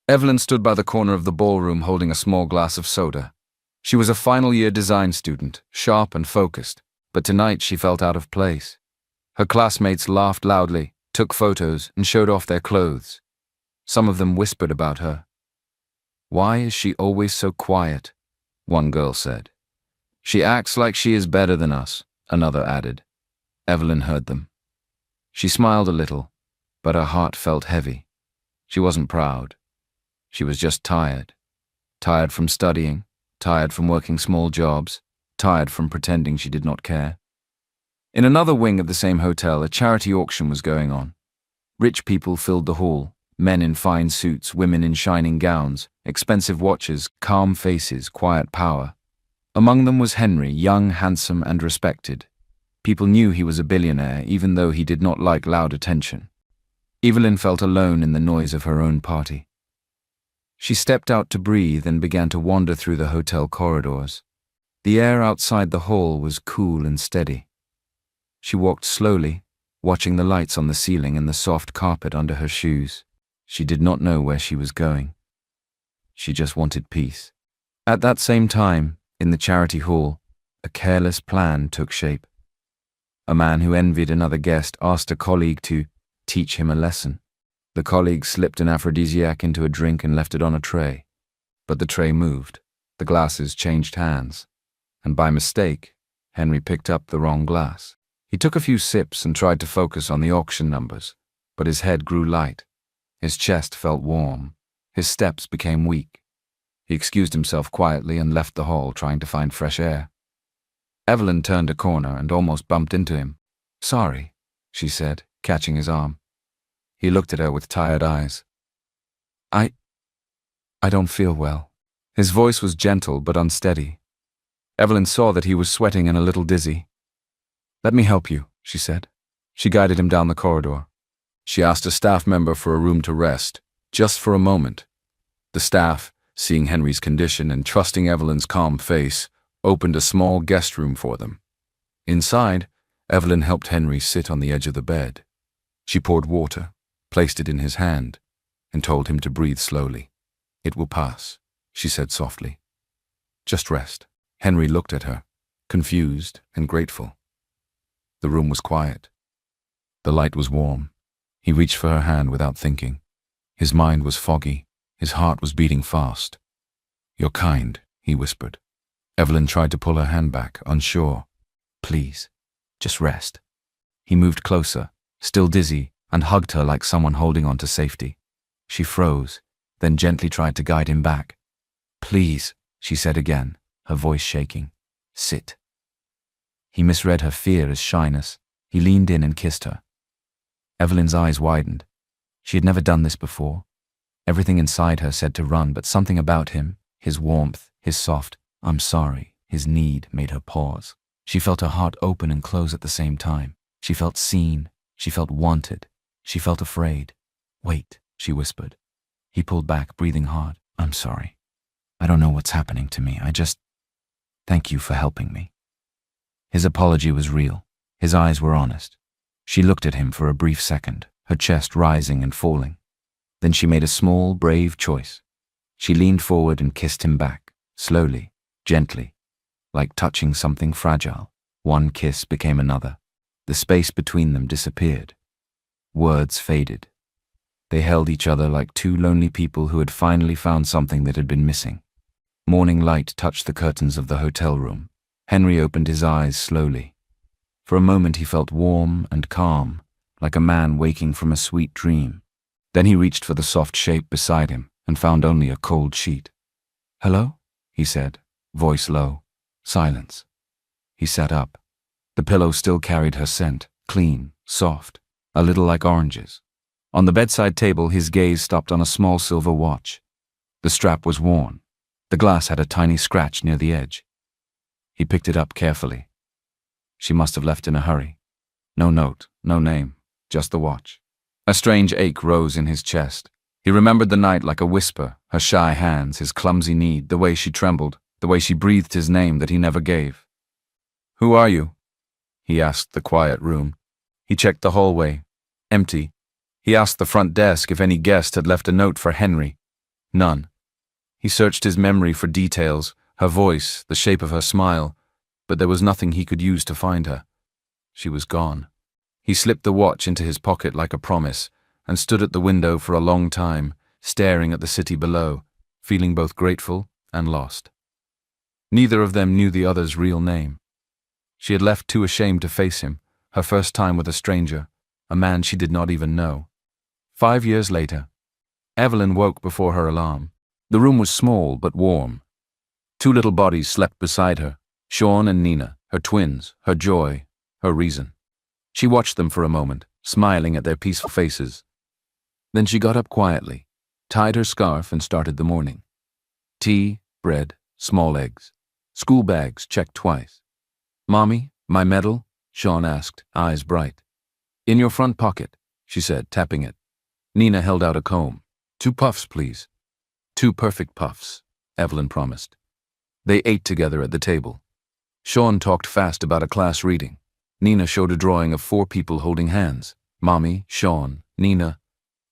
Evelyn stood by the corner of the ballroom holding a small glass of soda. She was a final-year design student, sharp and focused, but tonight she felt out of place. Her classmates laughed loudly, took photos, and showed off their clothes. Some of them whispered about her. "Why is she always so quiet?" one girl said. "She acts like she is better than us," another added. Evelyn heard them. She smiled a little, but her heart felt heavy. She wasn't proud. She was just tired. Tired from studying, tired from working small jobs, tired from pretending she did not care. In another wing of the same hotel, a charity auction was going on. Rich people filled the hall, men in fine suits, women in shining gowns, expensive watches, calm faces, quiet power. Among them was Henry, young, handsome, and respected. People knew he was a billionaire, even though he did not like loud attention. Evelyn felt alone in the noise of her own party. She stepped out to breathe and began to wander through the hotel corridors. The air outside the hall was cool and steady. She walked slowly, watching the lights on the ceiling and the soft carpet under her shoes. She did not know where she was going. She just wanted peace. At that same time, in the charity hall, a careless plan took shape. A man who envied another guest asked a colleague to teach him a lesson. The colleague slipped an aphrodisiac into a drink and left it on a tray. But the tray moved, the glasses changed hands, and by mistake, Henry picked up the wrong glass. He took a few sips and tried to focus on the auction numbers, but his head grew light. His chest felt warm. His steps became weak. He excused himself quietly and left the hall, trying to find fresh air. Evelyn turned a corner and almost bumped into him. "Sorry," she said, catching his arm. He looked at her with tired eyes. I don't feel well." His voice was gentle but unsteady. Evelyn saw that he was sweating and a little dizzy. "Let me help you," she said. She guided him down the corridor. She asked a staff member for a room to rest, just for a moment. The staff, seeing Henry's condition and trusting Evelyn's calm face, opened a small guest room for them. Inside, Evelyn helped Henry sit on the edge of the bed. She poured water, placed it in his hand, and told him to breathe slowly. "It will pass," she said softly. "Just rest." Henry looked at her, confused and grateful. The room was quiet. The light was warm. He reached for her hand without thinking. His mind was foggy. His heart was beating fast. "You're kind," he whispered. Evelyn tried to pull her hand back, unsure. "Please, just rest." He moved closer, still dizzy, and hugged her like someone holding on to safety. She froze, then gently tried to guide him back. "Please," she said again, her voice shaking. "Sit." He misread her fear as shyness. He leaned in and kissed her. Evelyn's eyes widened. She had never done this before. Everything inside her said to run, but something about him, his warmth, his soft, "I'm sorry," his need, made her pause. She felt her heart open and close at the same time. She felt seen. She felt wanted. She felt afraid. "Wait," she whispered. He pulled back, breathing hard. "I'm sorry. I don't know what's happening to me. Thank you for helping me." His apology was real. His eyes were honest. She looked at him for a brief second, her chest rising and falling. Then she made a small, brave choice. She leaned forward and kissed him back, slowly, gently, like touching something fragile. One kiss became another. The space between them disappeared. Words faded. They held each other like two lonely people who had finally found something that had been missing. Morning light touched the curtains of the hotel room. Henry opened his eyes slowly. For a moment he felt warm and calm, like a man waking from a sweet dream. Then he reached for the soft shape beside him and found only a cold sheet. "Hello?" he said, voice low. Silence. He sat up. The pillow still carried her scent, clean, soft, a little like oranges. On the bedside table, his gaze stopped on a small silver watch. The strap was worn. The glass had a tiny scratch near the edge. He picked it up carefully. She must have left in a hurry. No note, no name, just the watch. A strange ache rose in his chest. He remembered the night like a whisper, her shy hands, his clumsy need, the way she trembled, the way she breathed his name that he never gave. "Who are you?" he asked the quiet room. He checked the hallway. Empty. He asked the front desk if any guest had left a note for Henry. None. He searched his memory for details, her voice, the shape of her smile, but there was nothing he could use to find her. She was gone. He slipped the watch into his pocket like a promise and stood at the window for a long time, staring at the city below, feeling both grateful and lost. Neither of them knew the other's real name. She had left too ashamed to face him, her first time with a stranger, a man she did not even know. 5 years later, Evelyn woke before her alarm. The room was small but warm. 2 little bodies slept beside her, Sean and Nina, her twins, her joy, her reason. She watched them for a moment, smiling at their peaceful faces. Then she got up quietly, tied her scarf and started the morning. Tea, bread, small eggs. School bags checked twice. "Mommy, my medal?" Sean asked, eyes bright. "In your front pocket," she said, tapping it. Nina held out a comb. "2 puffs, please." 2 perfect puffs, Evelyn promised. They ate together at the table. Sean talked fast about a class reading. Nina showed a drawing of 4 people holding hands. Mommy, Sean, Nina,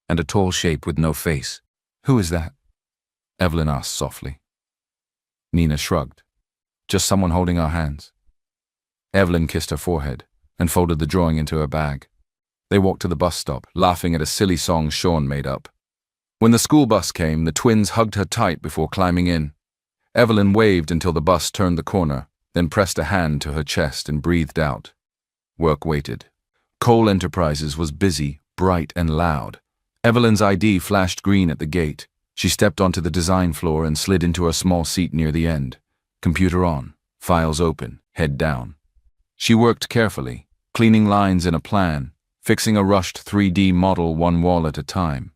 and a tall shape with no face. "Who is that?" Evelyn asked softly. Nina shrugged. "Just someone holding our hands." Evelyn kissed her forehead and folded the drawing into her bag. They walked to the bus stop, laughing at a silly song Sean made up. When the school bus came, the twins hugged her tight before climbing in. Evelyn waved until the bus turned the corner, then pressed a hand to her chest and breathed out. Work waited. Coal Enterprises was busy, bright and loud. Evelyn's ID flashed green at the gate. She stepped onto the design floor and slid into a small seat near the end. Computer on, files open, head down. She worked carefully, cleaning lines in a plan, fixing a rushed 3D model 1 wall at a time.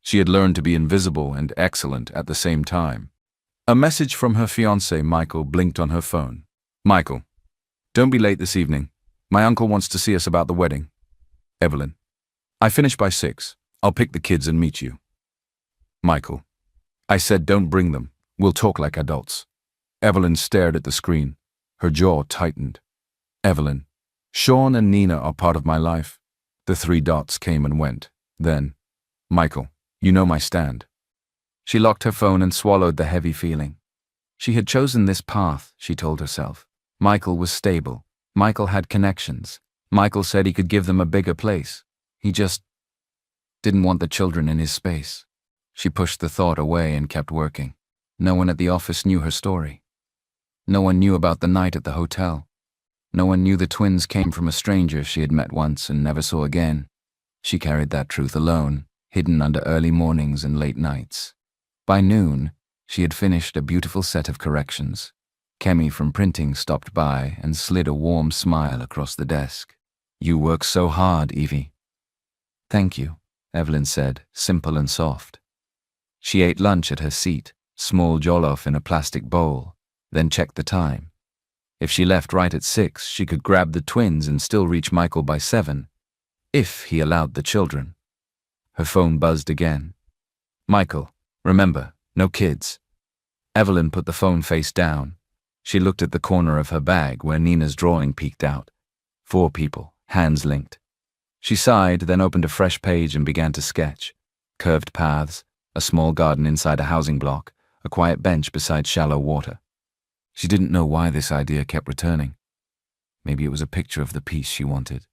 She had learned to be invisible and excellent at the same time. A message from her fiancé, Michael, blinked on her phone. "Michael, don't be late this evening. My uncle wants to see us about the wedding." Evelyn, "I finish by 6. I'll pick the kids and meet you." Michael, "I said don't bring them. We'll talk like adults." Evelyn stared at the screen. Her jaw tightened. Evelyn, "Sean and Nina are part of my life." The 3 dots came and went. Then, "Michael, you know my stand." She locked her phone and swallowed the heavy feeling. She had chosen this path, she told herself. Michael was stable. Michael had connections. Michael said he could give them a bigger place. He just didn't want the children in his space. She pushed the thought away and kept working. No one at the office knew her story. No one knew about the night at the hotel. No one knew the twins came from a stranger she had met once and never saw again. She carried that truth alone, hidden under early mornings and late nights. By noon, she had finished a beautiful set of corrections. Kemi from printing stopped by and slid a warm smile across the desk. "You work so hard, Evie." "Thank you," Evelyn said, simple and soft. She ate lunch at her seat, small jollof in a plastic bowl, then checked the time. If she left right at 6, she could grab the twins and still reach Michael by 7, if he allowed the children. Her phone buzzed again. "Michael, remember, no kids." Evelyn put the phone face down. She looked at the corner of her bag where Nina's drawing peeked out. 4 people, hands linked. She sighed, then opened a fresh page and began to sketch. Curved paths, a small garden inside a housing block, a quiet bench beside shallow water. She didn't know why this idea kept returning. Maybe it was a picture of the peace she wanted.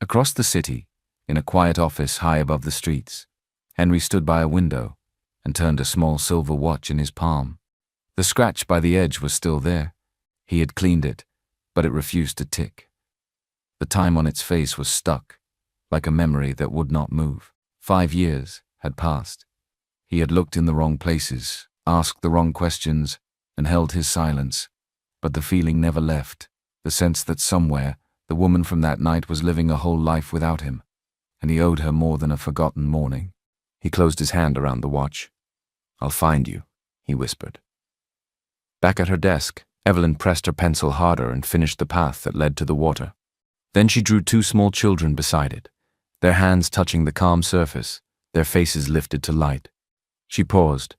Across the city, in a quiet office high above the streets, Henry stood by a window and turned a small silver watch in his palm. The scratch by the edge was still there. He had cleaned it, but it refused to tick. The time on its face was stuck, like a memory that would not move. 5 years had passed. He had looked in the wrong places, asked the wrong questions, and held his silence, but the feeling never left, the sense that somewhere the woman from that night was living a whole life without him, and he owed her more than a forgotten morning. He closed his hand around the watch. "I'll find you," he whispered. Back at her desk, Evelyn pressed her pencil harder and finished the path that led to the water. Then she drew 2 small children beside it, their hands touching the calm surface, their faces lifted to light. She paused,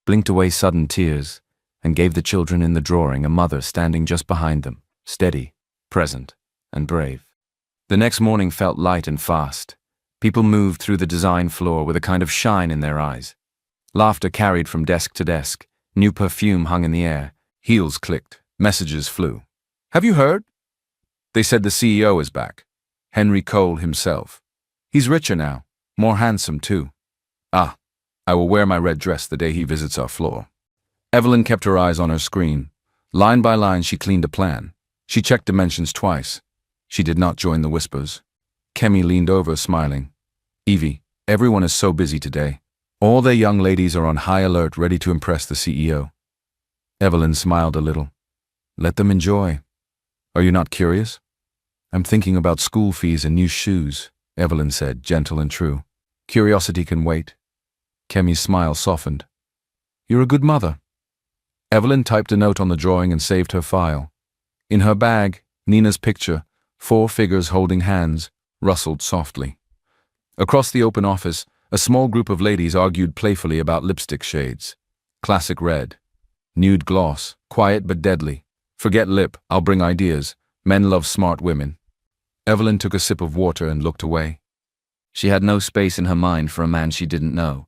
blinked away sudden tears, and gave the children in the drawing a mother standing just behind them, steady, present, and brave. The next morning felt light and fast. People moved through the design floor with a kind of shine in their eyes. Laughter carried from desk to desk. New perfume hung in the air. Heels clicked. Messages flew. Have you heard? They said the CEO is back. Henry Cole himself. He's richer now. More handsome, too. Ah, I will wear my red dress the day he visits our floor. Evelyn kept her eyes on her screen. Line by line, she cleaned a plan. She checked dimensions twice. She did not join the whispers. Kemi leaned over, smiling. Evie, everyone is so busy today. All their young ladies are on high alert, ready to impress the CEO. Evelyn smiled a little. Let them enjoy. Are you not curious? I'm thinking about school fees and new shoes, Evelyn said, gentle and true. Curiosity can wait. Kemi's smile softened. You're a good mother. Evelyn typed a note on the drawing and saved her file. In her bag, Nina's picture, 4 figures holding hands, rustled softly. Across the open office, a small group of ladies argued playfully about lipstick shades. Classic red. Nude gloss, quiet but deadly. Forget lip, I'll bring ideas. Men love smart women. Evelyn took a sip of water and looked away. She had no space in her mind for a man she didn't know.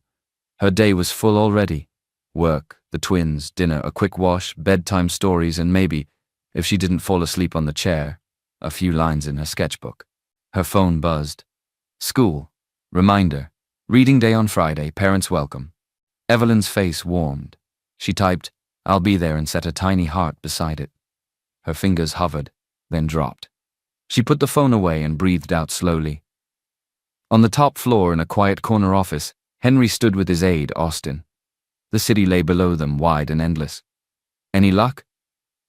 Her day was full already. Work, the twins, dinner, a quick wash, bedtime stories, and maybe, if she didn't fall asleep on the chair, a few lines in her sketchbook. Her phone buzzed. School. Reminder. Reading day on Friday, parents welcome. Evelyn's face warmed. She typed, I'll be there, and set a tiny heart beside it. Her fingers hovered, then dropped. She put the phone away and breathed out slowly. On the top floor in a quiet corner office, Henry stood with his aide, Austin. The city lay below them, wide and endless. Any luck?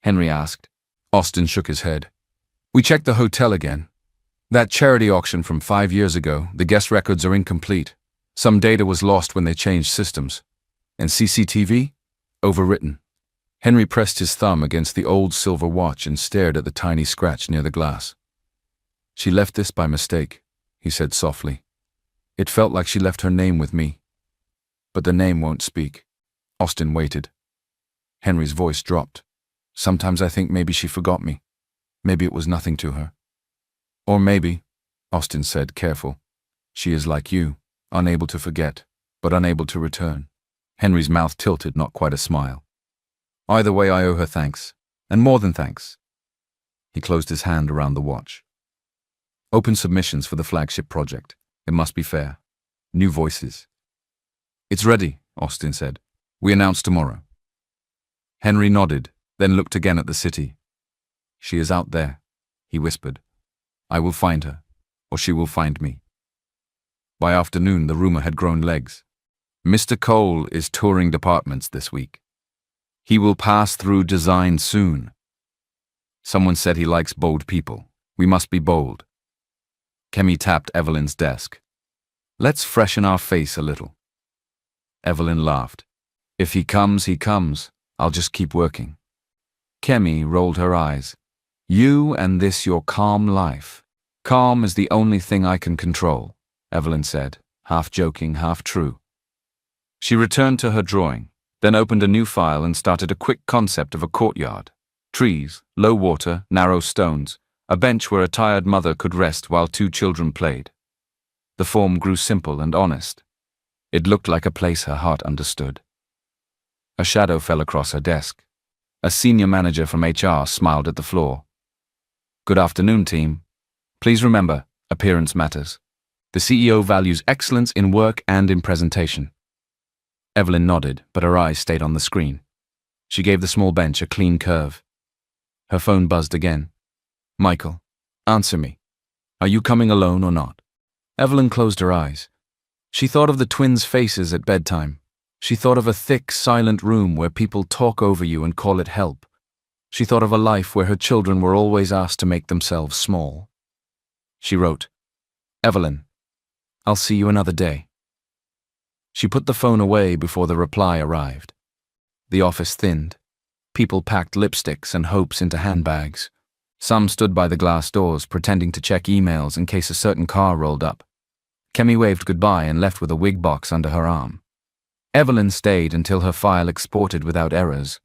Henry asked. Austin shook his head. We checked the hotel again. That charity auction from 5 years ago, the guest records are incomplete. Some data was lost when they changed systems. And CCTV? Overwritten. Henry pressed his thumb against the old silver watch and stared at the tiny scratch near the glass. She left this by mistake, he said softly. It felt like she left her name with me. But the name won't speak. Austin waited. Henry's voice dropped. Sometimes I think maybe she forgot me. Maybe it was nothing to her. Or maybe, Austin said, careful, she is like you, unable to forget, but unable to return. Henry's mouth tilted, not quite a smile. Either way, I owe her thanks, and more than thanks. He closed his hand around the watch. Open submissions for the flagship project. It must be fair. New voices. It's ready, Austin said. We announce tomorrow. Henry nodded, then looked again at the city. She is out there, he whispered. I will find her, or she will find me. By afternoon, the rumor had grown legs. Mr. Cole is touring departments this week. He will pass through design soon. Someone said he likes bold people. We must be bold. Kemi tapped Evelyn's desk. Let's freshen our face a little. Evelyn laughed. If he comes, he comes. I'll just keep working. Kemi rolled her eyes. You and this your calm life. Calm is the only thing I can control, Evelyn said, half joking, half true. She returned to her drawing, then opened a new file and started a quick concept of a courtyard. Trees, low water, narrow stones, a bench where a tired mother could rest while 2 children played. The form grew simple and honest. It looked like a place her heart understood. A shadow fell across her desk. A senior manager from HR smiled at the floor. Good afternoon, team. Please remember, appearance matters. The CEO values excellence in work and in presentation. Evelyn nodded, but her eyes stayed on the screen. She gave the small bench a clean curve. Her phone buzzed again. Michael, answer me. Are you coming alone or not? Evelyn closed her eyes. She thought of the twins' faces at bedtime. She thought of a thick, silent room where people talk over you and call it help. She thought of a life where her children were always asked to make themselves small. She wrote, Evelyn, I'll see you another day. She put the phone away before the reply arrived. The office thinned. People packed lipsticks and hopes into handbags. Some stood by the glass doors, pretending to check emails in case a certain car rolled up. Kemi waved goodbye and left with a wig box under her arm. Evelyn stayed until her file exported without errors.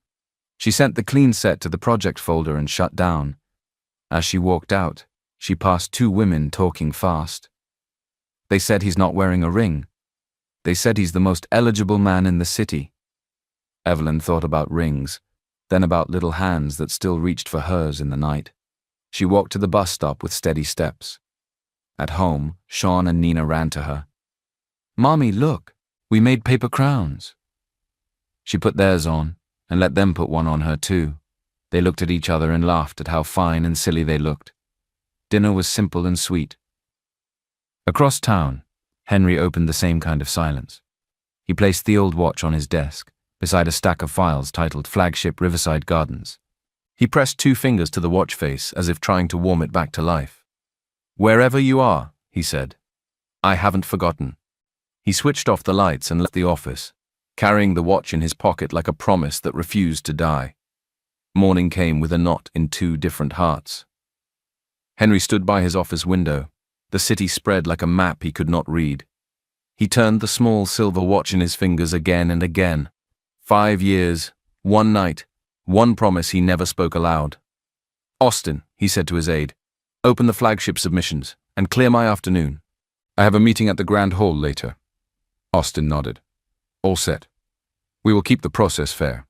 She sent the clean set to the project folder and shut down. As she walked out, she passed 2 women talking fast. They said he's not wearing a ring. They said he's the most eligible man in the city. Evelyn thought about rings, then about little hands that still reached for hers in the night. She walked to the bus stop with steady steps. At home, Sean and Nina ran to her. "Mommy, look, we made paper crowns." She put theirs on and let them put one on her too. They looked at each other and laughed at how fine and silly they looked. Dinner was simple and sweet. Across town, Henry opened the same kind of silence. He placed the old watch on his desk, beside a stack of files titled Flagship Riverside Gardens. He pressed 2 fingers to the watch face as if trying to warm it back to life. "Wherever you are," he said, "I haven't forgotten." He switched off the lights and left the office, carrying the watch in his pocket like a promise that refused to die. Morning came with a knot in 2 different hearts. Henry stood by his office window, the city spread like a map he could not read. He turned the small silver watch in his fingers again and again. 5 years, 1 night, 1 promise he never spoke aloud. "Austin," he said to his aide, "open the flagship submissions and clear my afternoon. I have a meeting at the Grand Hall later." Austin nodded. "All set. We will keep the process fair.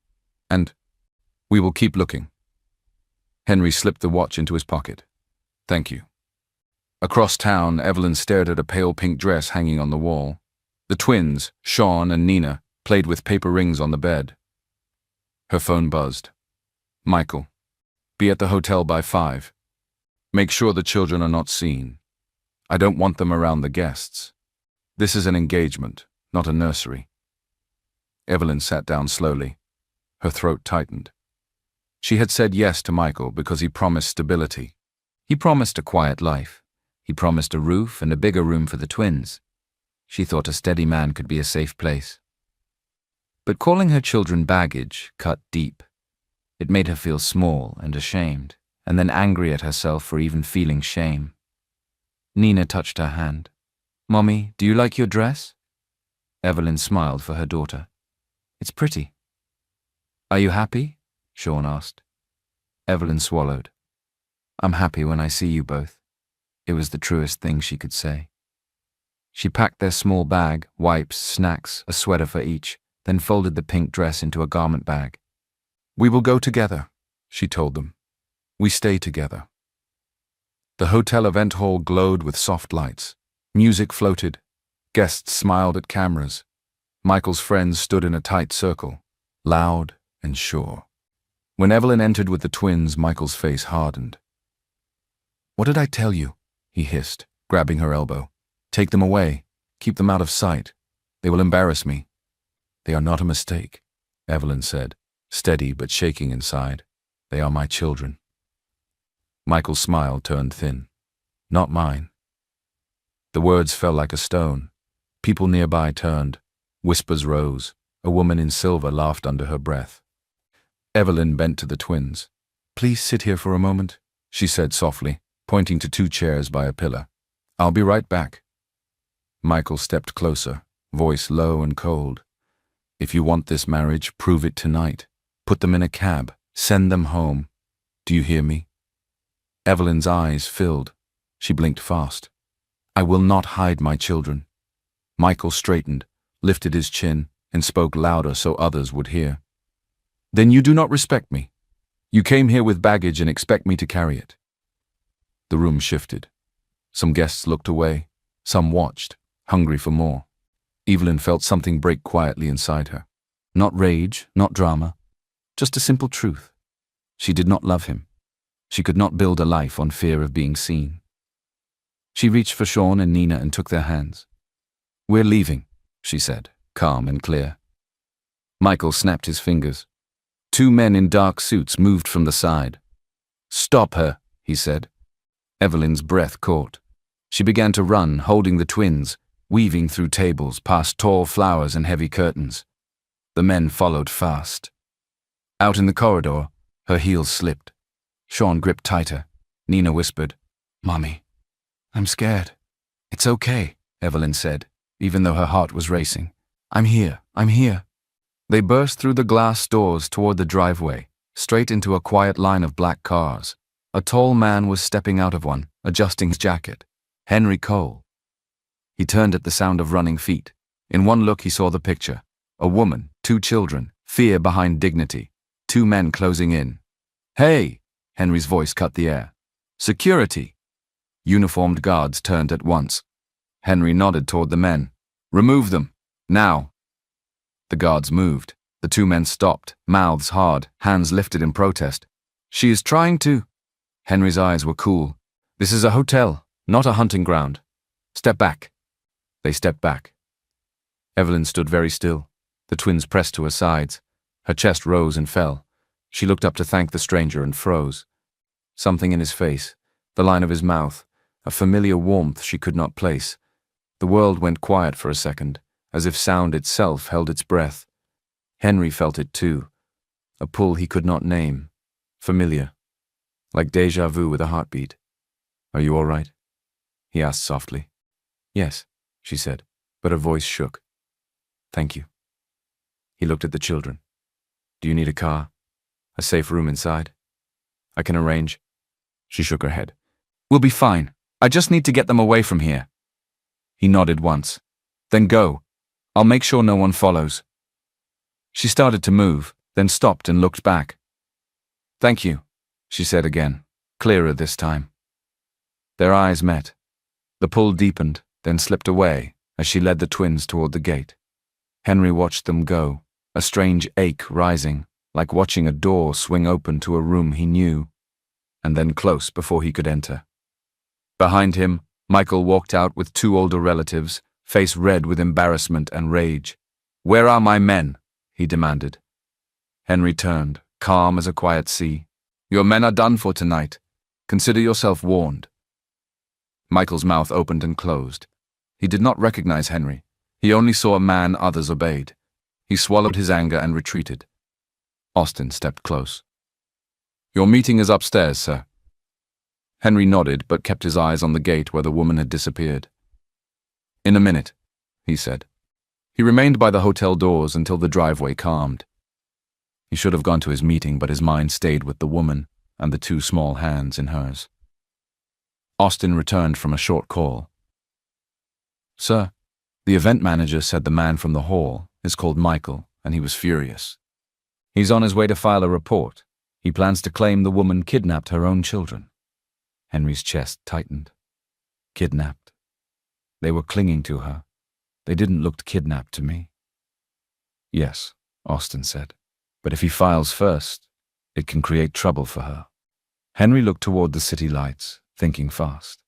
And we will keep looking." Henry slipped the watch into his pocket. "Thank you." Across town, Evelyn stared at a pale pink dress hanging on the wall. The twins, Sean and Nina, played with paper rings on the bed. Her phone buzzed. "Michael, be at the hotel by 5. Make sure the children are not seen. I don't want them around the guests. This is an engagement, not a nursery." Evelyn sat down slowly. Her throat tightened. She had said yes to Michael because he promised stability. He promised a quiet life. He promised a roof and a bigger room for the twins. She thought a steady man could be a safe place. But calling her children baggage cut deep. It made her feel small and ashamed, and then angry at herself for even feeling shame. Nina touched her hand. "Mommy, do you like your dress?" Evelyn smiled for her daughter. "It's pretty." "Are you happy?" Sean asked. Evelyn swallowed. "I'm happy when I see you both." It was the truest thing she could say. She packed their small bag, wipes, snacks, a sweater for each, then folded the pink dress into a garment bag. "We will go together," she told them. "We stay together." The hotel event hall glowed with soft lights. Music floated. Guests smiled at cameras. Michael's friends stood in a tight circle, loud and sure. When Evelyn entered with the twins, Michael's face hardened. "What did I tell you?" he hissed, grabbing her elbow. "Take them away. Keep them out of sight. They will embarrass me." "They are not a mistake," Evelyn said, steady but shaking inside. "They are my children." Michael's smile turned thin. "Not mine." The words fell like a stone. People nearby turned. Whispers rose. A woman in silver laughed under her breath. Evelyn bent to the twins. "Please sit here for a moment," she said softly, pointing to 2 chairs by a pillar. "I'll be right back." Michael stepped closer, voice low and cold. "If you want this marriage, prove it tonight. Put them in a cab. Send them home. Do you hear me?" Evelyn's eyes filled. She blinked fast. "I will not hide my children." Michael straightened, lifted his chin, and spoke louder so others would hear. "Then you do not respect me. You came here with baggage and expect me to carry it." The room shifted. Some guests looked away. Some watched, hungry for more. Evelyn felt something break quietly inside her. Not rage, not drama, just a simple truth. She did not love him. She could not build a life on fear of being seen. She reached for Sean and Nina and took their hands. "We're leaving," she said, calm and clear. Michael snapped his fingers. 2 men in dark suits moved from the side. "Stop her," he said. Evelyn's breath caught. She began to run, holding the twins, weaving through tables, past tall flowers and heavy curtains. The men followed fast. Out in the corridor, her heels slipped. Sean gripped tighter. Nina whispered, "Mommy, I'm scared." "It's okay," Evelyn said, even though her heart was racing. I'm here. They burst through the glass doors toward the driveway, straight into a quiet line of black cars. A tall man was stepping out of one, adjusting his jacket. Henry Cole. He turned at the sound of running feet. In one look he saw the picture. A woman, 2 children, fear behind dignity, 2 men closing in. "Hey!" Henry's voice cut the air. "Security!" Uniformed guards turned at once. Henry nodded toward the men. "Remove them! Now!" The guards moved. The 2 men stopped, mouths hard, hands lifted in protest. "She is trying to—" Henry's eyes were cool. "This is a hotel, not a hunting ground. Step back." They stepped back. Evelyn stood very still. The twins pressed to her sides. Her chest rose and fell. She looked up to thank the stranger and froze. Something in his face, the line of his mouth, a familiar warmth she could not place. The world went quiet for a second, as if sound itself held its breath. Henry felt it too. A pull he could not name. Familiar. Like déjà vu with a heartbeat. "Are you all right?" he asked softly. "Yes," she said, but her voice shook. "Thank you." He looked at the children. "Do you need a car? A safe room inside? I can arrange." She shook her head. "We'll be fine. I just need to get them away from here." He nodded once. "Then go. I'll make sure no one follows." She started to move, then stopped and looked back. "Thank you," she said again, clearer this time. Their eyes met. The pull deepened, then slipped away as she led the twins toward the gate. Henry watched them go, a strange ache rising, like watching a door swing open to a room he knew, and then close before he could enter. Behind him, Michael walked out with 2 older relatives, face red with embarrassment and rage. "Where are my men?" he demanded. Henry turned, calm as a quiet sea. "Your men are done for tonight. Consider yourself warned." Michael's mouth opened and closed. He did not recognize Henry. He only saw a man others obeyed. He swallowed his anger and retreated. Austin stepped close. "Your meeting is upstairs, sir." Henry nodded but kept his eyes on the gate where the woman had disappeared. "In a minute," he said. He remained by the hotel doors until the driveway calmed. He should have gone to his meeting, but his mind stayed with the woman and the 2 small hands in hers. Austin returned from a short call. "Sir, the event manager said the man from the hall is called Michael, and he was furious. He's on his way to file a report. He plans to claim the woman kidnapped her own children." Henry's chest tightened. Kidnapped. They were clinging to her. They didn't look kidnapped to me. "Yes," Austin said. "But if he files first, it can create trouble for her." Henry looked toward the city lights, thinking fast.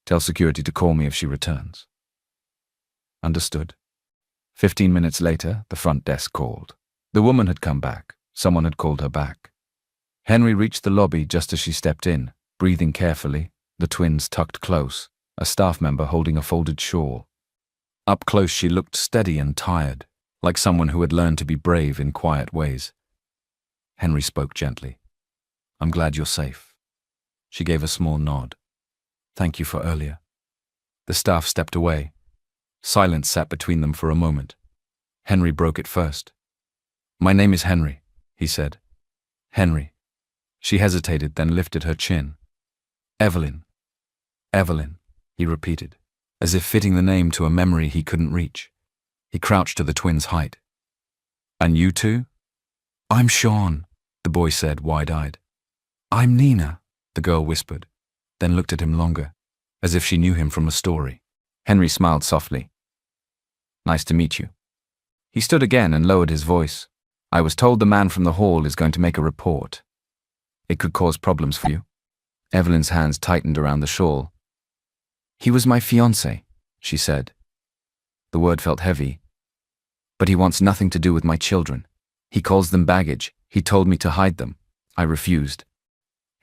"Tell security to call me if she returns." Understood. 15 minutes later, the front desk called. The woman had come back. Someone had called her back. Henry reached the lobby just as she stepped in, breathing carefully, the twins tucked close, a staff member holding a folded shawl. Up close she looked steady and tired, like someone who had learned to be brave in quiet ways. Henry spoke gently. "I'm glad you're safe." She gave a small nod. "Thank you for earlier." The staff stepped away. Silence sat between them for a moment. Henry broke it first. "My name is Henry," he said. "Henry." She hesitated, then lifted her chin. "Evelyn." "Evelyn," he repeated, as if fitting the name to a memory he couldn't reach. He crouched to the twins' height. "And you two?" "I'm Sean," the boy said, wide-eyed. "I'm Nina," the girl whispered, then looked at him longer, as if she knew him from a story. Henry smiled softly. "Nice to meet you." He stood again and lowered his voice. "I was told the man from the hall is going to make a report. It could cause problems for you." Evelyn's hands tightened around the shawl. "He was my fiancé," she said. The word felt heavy. "But he wants nothing to do with my children. He calls them baggage. He told me to hide them. I refused."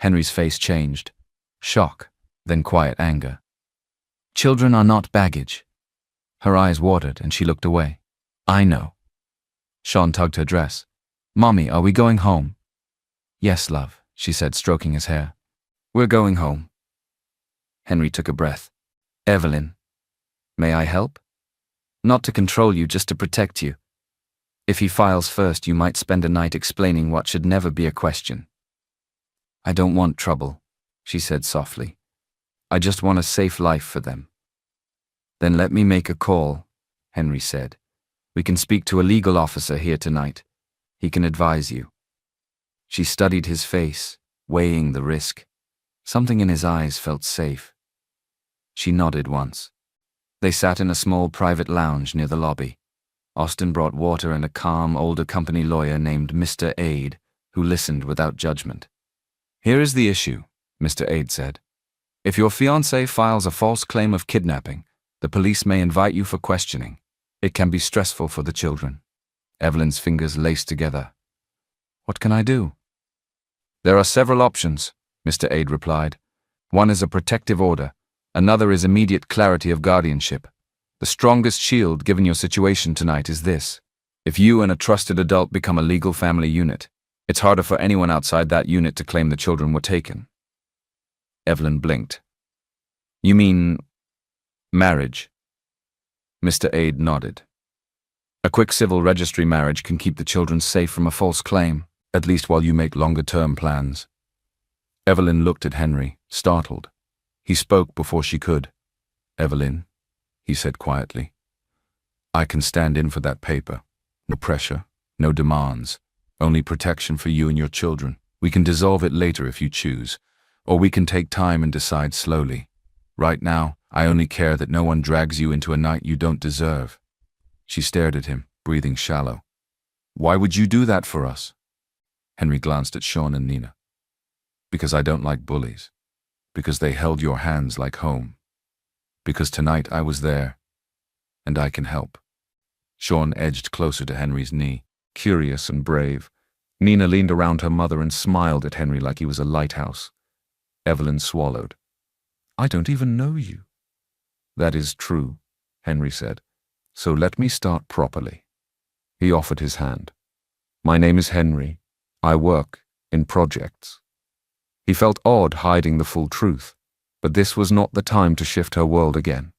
Henry's face changed. Shock, then quiet anger. "Children are not baggage." Her eyes watered and she looked away. "I know." Sean tugged her dress. "Mommy, are we going home?" "Yes, love," she said, stroking his hair. "We're going home." Henry took a breath. "Evelyn, may I help? Not to control you, just to protect you. If he files first, you might spend a night explaining what should never be a question." "I don't want trouble," she said softly. "I just want a safe life for them." "Then let me make a call." Henry said. "We can speak to a legal officer here tonight. He can advise you." She studied his face, weighing the risk. Something in his eyes felt safe. She nodded once. They sat in a small private lounge near the lobby. Austin brought water and a calm, older company lawyer named Mr. Aid, who listened without judgment. "Here is the issue," Mr. Aid said. "If your fiancé files a false claim of kidnapping, the police may invite you for questioning. It can be stressful for the children." Evelyn's fingers laced together. "What can I do?" "There are several options," Mr. Aid replied. "One is a protective order. Another is immediate clarity of guardianship. The strongest shield given your situation tonight is this. If you and a trusted adult become a legal family unit, it's harder for anyone outside that unit to claim the children were taken." Evelyn blinked. "You mean marriage?" Mr. Aid nodded. "A quick civil registry marriage can keep the children safe from a false claim, at least while you make longer-term plans." Evelyn looked at Henry, startled. He spoke before she could. "Evelyn," he said quietly, "I can stand in for that paper. No pressure, no demands, only protection for you and your children. We can dissolve it later if you choose, or we can take time and decide slowly. Right now, I only care that no one drags you into a night you don't deserve." She stared at him, breathing shallow. "Why would you do that for us?" Henry glanced at Sean and Nina. "Because I don't like bullies. Because they held your hands like home. Because tonight I was there, and I can help." Sean edged closer to Henry's knee, curious and brave. Nina leaned around her mother and smiled at Henry like he was a lighthouse. Evelyn swallowed. "I don't even know you." "That is true," Henry said. "So let me start properly." He offered his hand. "My name is Henry. I work in projects." He felt odd hiding the full truth, but this was not the time to shift her world again.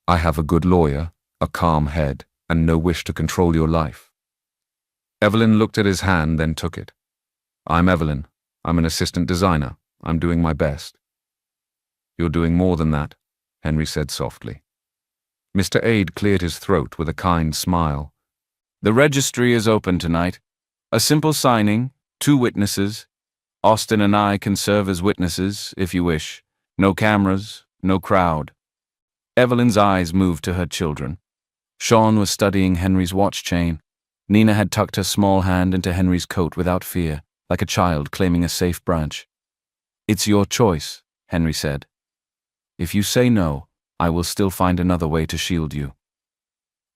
"I have a good lawyer, a calm head, and no wish to control your life." Evelyn looked at his hand, then took it. "I'm Evelyn. I'm an assistant designer. I'm doing my best." "You're doing more than that," Henry said softly. Mr. Aid cleared his throat with a kind smile. "The registry is open tonight. A simple signing, 2 witnesses. Austin and I can serve as witnesses, if you wish. No cameras, no crowd." Evelyn's eyes moved to her children. Sean was studying Henry's watch chain. Nina had tucked her small hand into Henry's coat without fear, like a child claiming a safe branch. "It's your choice," Henry said. "If you say no, I will still find another way to shield you."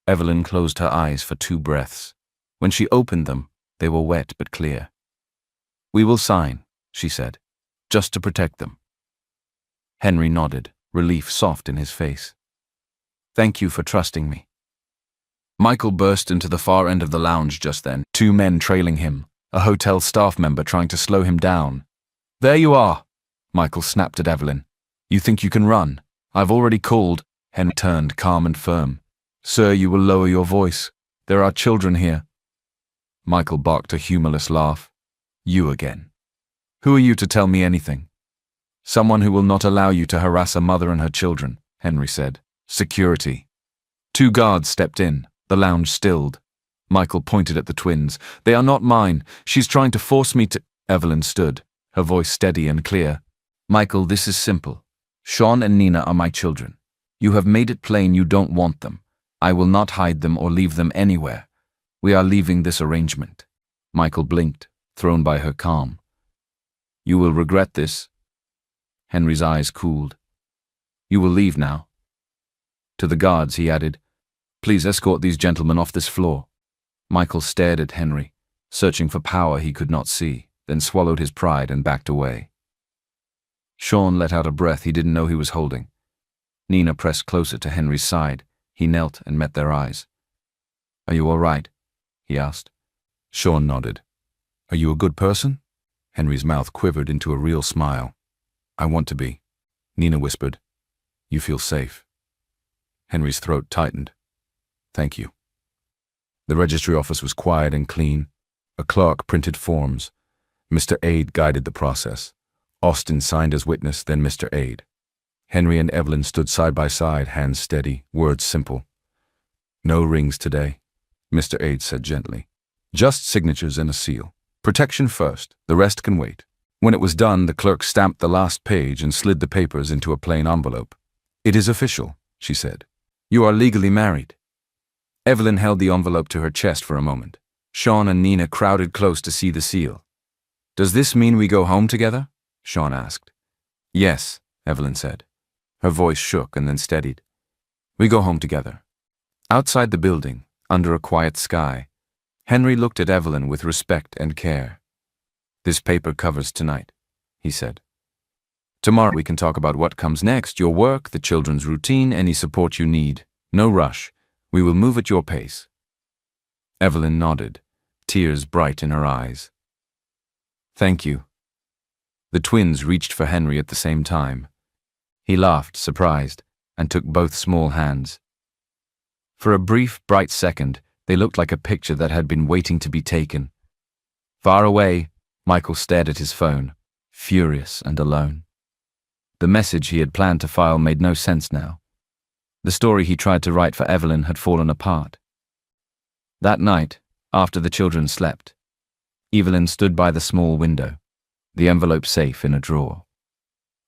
Evelyn closed her eyes for 2 breaths. When she opened them, they were wet but clear. "We will sign," she said, "just to protect them." Henry nodded, relief soft in his face. "Thank you for trusting me." Michael burst into the far end of the lounge just then, 2 men trailing him, a hotel staff member trying to slow him down. "There you are," Michael snapped at Evelyn. "You think you can run? I've already called." Henry turned, calm and firm. "Sir, you will lower your voice. There are children here." Michael barked a humorless laugh. "You again. Who are you to tell me anything?" "Someone who will not allow you to harass a mother and her children," Henry said. "Security." 2 guards stepped in. The lounge stilled. Michael pointed at the twins. "They are not mine. She's trying to force me to—" Evelyn stood, her voice steady and clear. "Michael, this is simple. Sean and Nina are my children. You have made it plain you don't want them. I will not hide them or leave them anywhere. We are leaving this arrangement." Michael blinked, thrown by her calm. "You will regret this." Henry's eyes cooled. "You will leave now." To the guards, he added, "Please escort these gentlemen off this floor." Michael stared at Henry, searching for power he could not see, then swallowed his pride and backed away. Sean let out a breath he didn't know he was holding. Nina pressed closer to Henry's side. He knelt and met their eyes. "Are you all right?" he asked. Sean nodded. "Are you a good person?" Henry's mouth quivered into a real smile. "I want to be." Nina whispered. "You feel safe." Henry's throat tightened. "Thank you." The registry office was quiet and clean. A clerk printed forms. Mr. Aid guided the process. Austin signed as witness, then Mr. Aid. Henry and Evelyn stood side by side, hands steady, words simple. No rings today, Mr. Aide said gently. Just signatures and a seal. Protection first, the rest can wait. When it was done, the clerk stamped the last page and slid the papers into a plain envelope. It is official, she said. You are legally married. Evelyn held the envelope to her chest for a moment. Sean and Nina crowded close to see the seal. Does this mean we go home together? Sean asked. Yes, Evelyn said. Her voice shook and then steadied. We go home together. Outside the building, under a quiet sky, Henry looked at Evelyn with respect and care. This paper covers tonight, he said. Tomorrow we can talk about what comes next, your work, the children's routine, any support you need. No rush. We will move at your pace. Evelyn nodded, tears bright in her eyes. Thank you. The twins reached for Henry at the same time. He laughed, surprised, and took both small hands. For a brief, bright second, they looked like a picture that had been waiting to be taken. Far away, Michael stared at his phone, furious and alone. The message he had planned to file made no sense now. The story he tried to write for Evelyn had fallen apart. That night, after the children slept, Evelyn stood by the small window, the envelope safe in a drawer.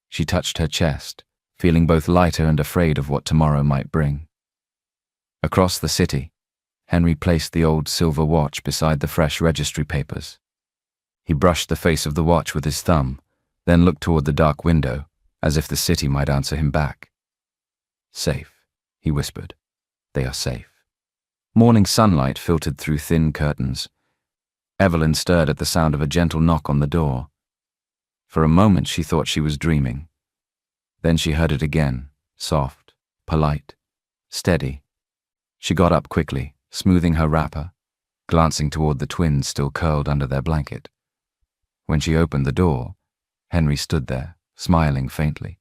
She touched her chest, feeling both lighter and afraid of what tomorrow might bring. Across the city, Henry placed the old silver watch beside the fresh registry papers. He brushed the face of the watch with his thumb, then looked toward the dark window, as if the city might answer him back. Safe, he whispered. They are safe. Morning sunlight filtered through thin curtains. Evelyn stirred at the sound of a gentle knock on the door. For a moment she thought she was dreaming. Then she heard it again, soft, polite, steady. She got up quickly, smoothing her wrapper, glancing toward the twins still curled under their blanket. When she opened the door, Henry stood there, smiling faintly.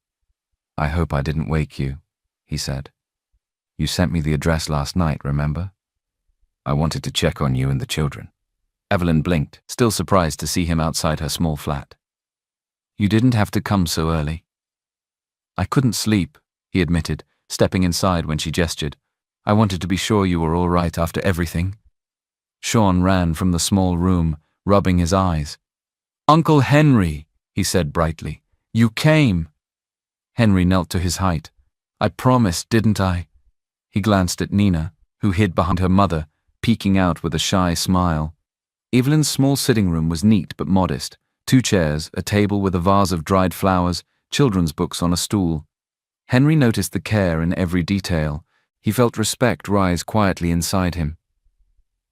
I hope I didn't wake you, he said. You sent me the address last night, remember? I wanted to check on you and the children. Evelyn blinked, still surprised to see him outside her small flat. You didn't have to come so early. I couldn't sleep, he admitted, stepping inside when she gestured. I wanted to be sure you were all right after everything. Sean ran from the small room, rubbing his eyes. Uncle Henry, he said brightly. You came. Henry knelt to his height. I promised, didn't I? He glanced at Nina, who hid behind her mother, peeking out with a shy smile. Evelyn's small sitting room was neat but modest. 2 chairs, a table with a vase of dried flowers, children's books on a stool. Henry noticed the care in every detail. He felt respect rise quietly inside him.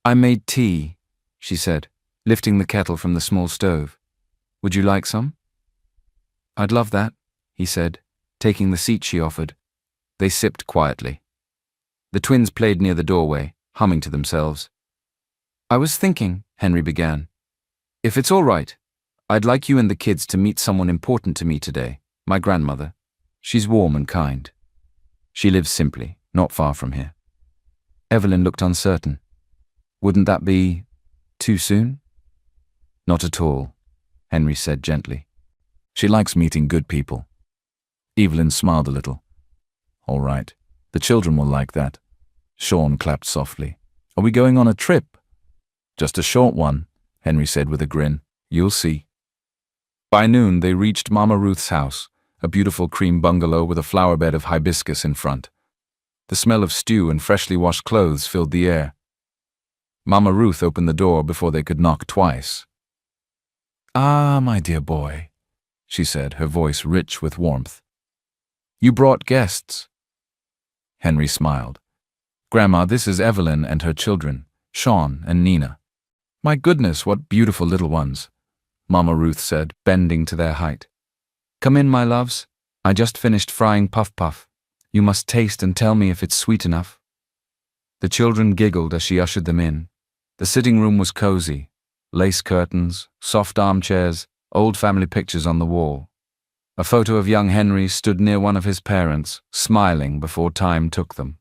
I made tea, she said, lifting the kettle from the small stove. Would you like some? I'd love that, he said, taking the seat she offered. They sipped quietly. The twins played near the doorway, humming to themselves. I was thinking, Henry began. If it's all right, I'd like you and the kids to meet someone important to me today, my grandmother. She's warm and kind. She lives simply, not far from here. Evelyn looked uncertain. Wouldn't that be too soon? Not at all, Henry said gently. She likes meeting good people. Evelyn smiled a little. All right, the children will like that. Sean clapped softly. Are we going on a trip? Just a short one, Henry said with a grin. You'll see. By noon, they reached Mama Ruth's house, a beautiful cream bungalow with a flower bed of hibiscus in front. The smell of stew and freshly washed clothes filled the air. Mama Ruth opened the door before they could knock twice. Ah, my dear boy, she said, her voice rich with warmth. You brought guests. Henry smiled. Grandma, this is Evelyn and her children, Sean and Nina. My goodness, what beautiful little ones, Mama Ruth said, bending to their height. Come in, my loves. I just finished frying puff puff. You must taste and tell me if it's sweet enough. The children giggled as she ushered them in. The sitting room was cozy. Lace curtains, soft armchairs, old family pictures on the wall. A photo of young Henry stood near one of his parents, smiling before time took them.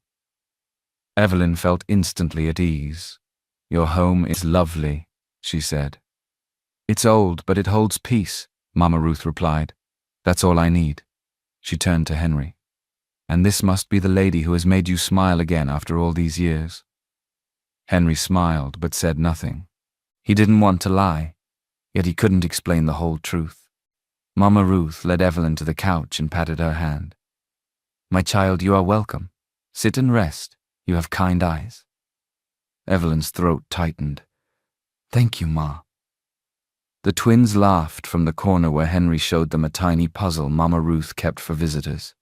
Evelyn felt instantly at ease. Your home is lovely, she said. It's old, but it holds peace, Mama Ruth replied. That's all I need. She turned to Henry. And this must be the lady who has made you smile again after all these years. Henry smiled but said nothing. He didn't want to lie, yet he couldn't explain the whole truth. Mama Ruth led Evelyn to the couch and patted her hand. "My child, you are welcome. Sit and rest. You have kind eyes." Evelyn's throat tightened. "Thank you, Ma." The twins laughed from the corner where Henry showed them a tiny puzzle Mama Ruth kept for visitors.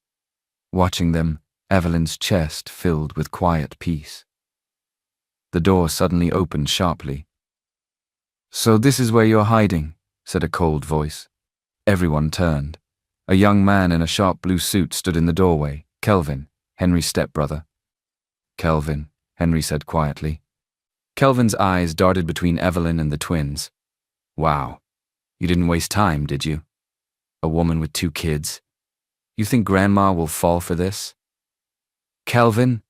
Watching them, Evelyn's chest filled with quiet peace. The door suddenly opened sharply. "So this is where you're hiding," said a cold voice. Everyone turned. A young man in a sharp blue suit stood in the doorway. Kelvin, Henry's stepbrother. "Kelvin," Henry said quietly. Kelvin's eyes darted between Evelyn and the twins. "Wow. You didn't waste time, did you? A woman with 2 kids. You think Grandma will fall for this?" "Kelvin,"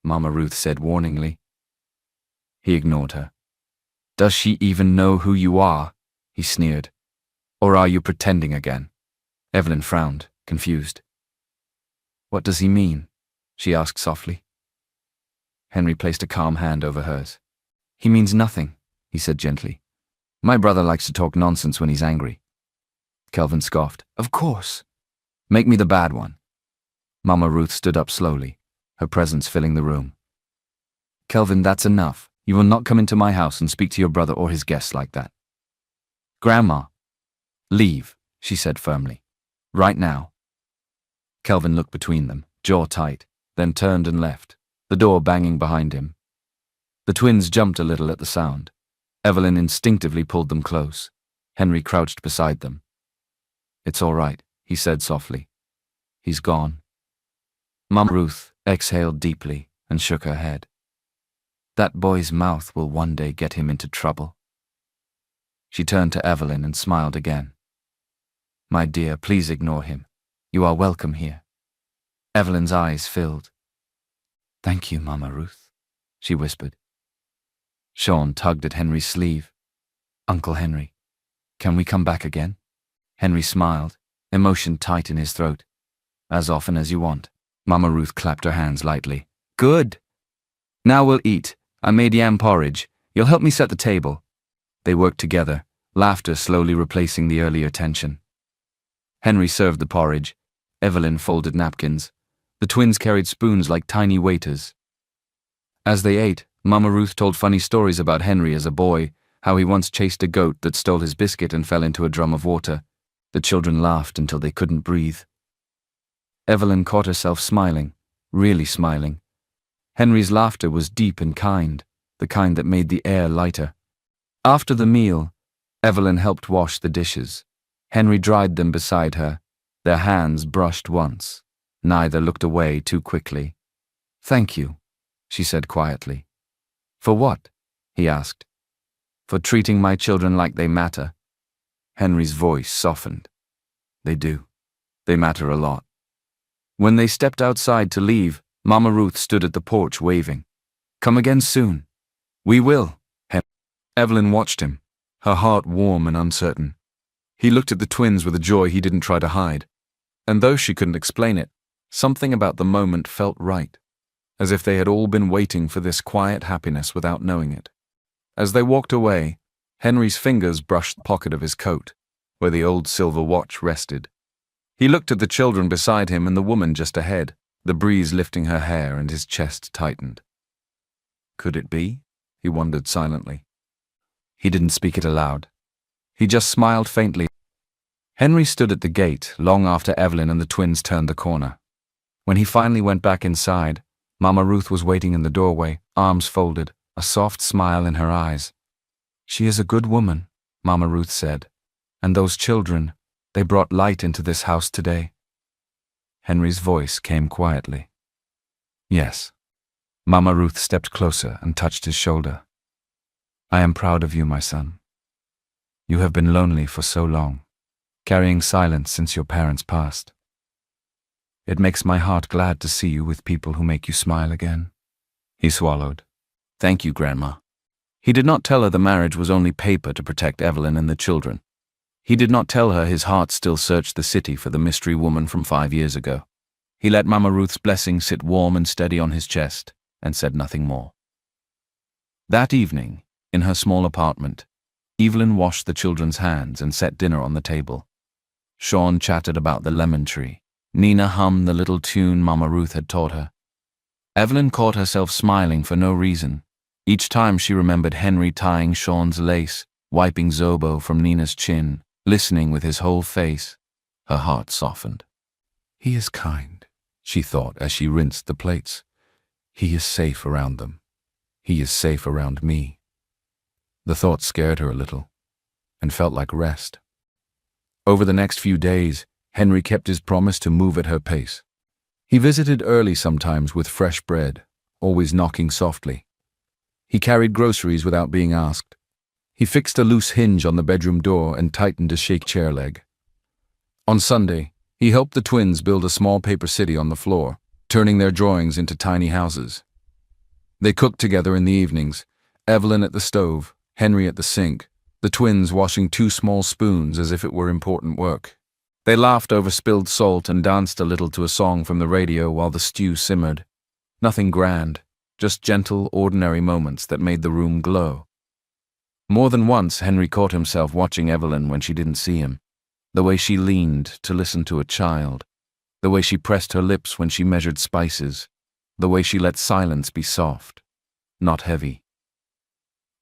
Mama Ruth said warningly. He ignored her. "Does she even know who you are?" he sneered. "Or are you pretending again?" Evelyn frowned, confused. "What does he mean?" she asked softly. Henry placed a calm hand over hers. "He means nothing," he said gently. "My brother likes to talk nonsense when he's angry." Kelvin scoffed. "Of course. Make me the bad one." Mama Ruth stood up slowly, her presence filling the room. "Kelvin, that's enough. You will not come into my house and speak to your brother or his guests like that." "Grandma." "Leave," she said firmly. "Right now." Kelvin looked between them, jaw tight, then turned and left, the door banging behind him. The twins jumped a little at the sound. Evelyn instinctively pulled them close. Henry crouched beside them. "It's all right," he said softly. "He's gone." Mama Ruth exhaled deeply and shook her head. "That boy's mouth will one day get him into trouble." She turned to Evelyn and smiled again. "My dear, please ignore him. You are welcome here." Evelyn's eyes filled. "Thank you, Mama Ruth," she whispered. Sean tugged at Henry's sleeve. "Uncle Henry, can we come back again?" Henry smiled, emotion tight in his throat. "As often as you want." Mama Ruth clapped her hands lightly. "Good. Now we'll eat. I made yam porridge. You'll help me set the table." They worked together, laughter slowly replacing the earlier tension. Henry served the porridge. Evelyn folded napkins. The twins carried spoons like tiny waiters. As they ate, Mama Ruth told funny stories about Henry as a boy, how he once chased a goat that stole his biscuit and fell into a drum of water. The children laughed until they couldn't breathe. Evelyn caught herself smiling, really smiling. Henry's laughter was deep and kind, the kind that made the air lighter. After the meal, Evelyn helped wash the dishes. Henry dried them beside her. Their hands brushed once. Neither looked away too quickly. "Thank you," she said quietly. "For what?" he asked. "For treating my children like they matter." Henry's voice softened. "They do. They matter a lot." When they stepped outside to leave, Mama Ruth stood at the porch waving. "Come again soon." "We will." Evelyn watched him, her heart warm and uncertain. He looked at the twins with a joy he didn't try to hide. And though she couldn't explain it, something about the moment felt right, as if they had all been waiting for this quiet happiness without knowing it. As they walked away, Henry's fingers brushed the pocket of his coat, where the old silver watch rested. He looked at the children beside him and the woman just ahead, the breeze lifting her hair, and his chest tightened. Could it be? He wondered silently. He didn't speak it aloud. He just smiled faintly. Henry stood at the gate long after Evelyn and the twins turned the corner. When he finally went back inside, Mama Ruth was waiting in the doorway, arms folded, a soft smile in her eyes. "She is a good woman," Mama Ruth said. "And those children, they brought light into this house today." Henry's voice came quietly. "Yes." Mama Ruth stepped closer and touched his shoulder. "I am proud of you, my son. You have been lonely for so long, carrying silence since your parents passed. It makes my heart glad to see you with people who make you smile again." He swallowed. "Thank you, Grandma." He did not tell her the marriage was only paper to protect Evelyn and the children. He did not tell her his heart still searched the city for the mystery woman from 5 years ago. He let Mama Ruth's blessing sit warm and steady on his chest and said nothing more. That evening, in her small apartment, Evelyn washed the children's hands and set dinner on the table. Sean chatted about the lemon tree. Nina hummed the little tune Mama Ruth had taught her. Evelyn caught herself smiling for no reason. Each time she remembered Henry tying Sean's lace, wiping Zobo from Nina's chin, listening with his whole face, her heart softened. He is kind, she thought as she rinsed the plates. He is safe around them. He is safe around me. The thought scared her a little and felt like rest. Over the next few days, Henry kept his promise to move at her pace. He visited early sometimes with fresh bread, always knocking softly. He carried groceries without being asked. He fixed a loose hinge on the bedroom door and tightened a shake chair leg. On Sunday, he helped the twins build a small paper city on the floor, turning their drawings into tiny houses. They cooked together in the evenings, Evelyn at the stove, Henry at the sink, the twins washing 2 small spoons as if it were important work. They laughed over spilled salt and danced a little to a song from the radio while the stew simmered. Nothing grand, just gentle, ordinary moments that made the room glow. More than once, Henry caught himself watching Evelyn when she didn't see him. The way she leaned to listen to a child. The way she pressed her lips when she measured spices. The way she let silence be soft, not heavy.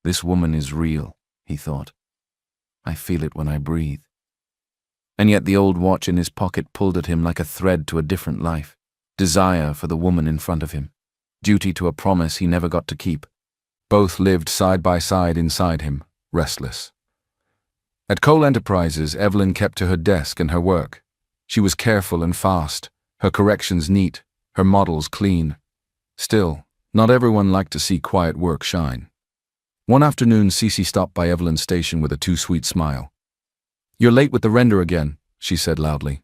This woman is real, he thought. I feel it when I breathe. And yet the old watch in his pocket pulled at him like a thread to a different life. Desire for the woman in front of him. Duty to a promise he never got to keep. Both lived side by side inside him, restless. At Cole Enterprises, Evelyn kept to her desk and her work. She was careful and fast, her corrections neat, her models clean. Still, not everyone liked to see quiet work shine. One afternoon, Cece stopped by Evelyn's station with a too-sweet smile. "You're late with the render again," she said loudly.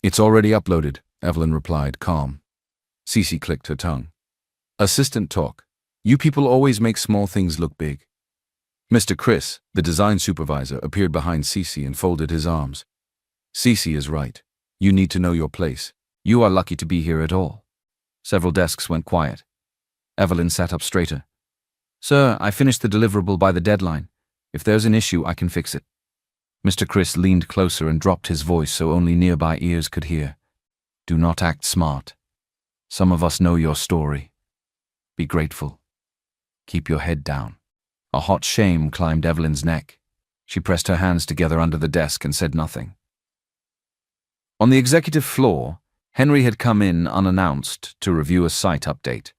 "It's already uploaded," Evelyn replied, calm. Cece clicked her tongue. "Assistant talk. You people always make small things look big." Mr. Chris, the design supervisor, appeared behind Cece and folded his arms. "Cece is right. You need to know your place. You are lucky to be here at all." Several desks went quiet. Evelyn sat up straighter. "Sir, I finished the deliverable by the deadline. If there's an issue, I can fix it." Mr. Chris leaned closer and dropped his voice so only nearby ears could hear. "Do not act smart. Some of us know your story. Be grateful. Keep your head down." A hot shame climbed Evelyn's neck. She pressed her hands together under the desk and said nothing. On the executive floor, Henry had come in unannounced to review a site update.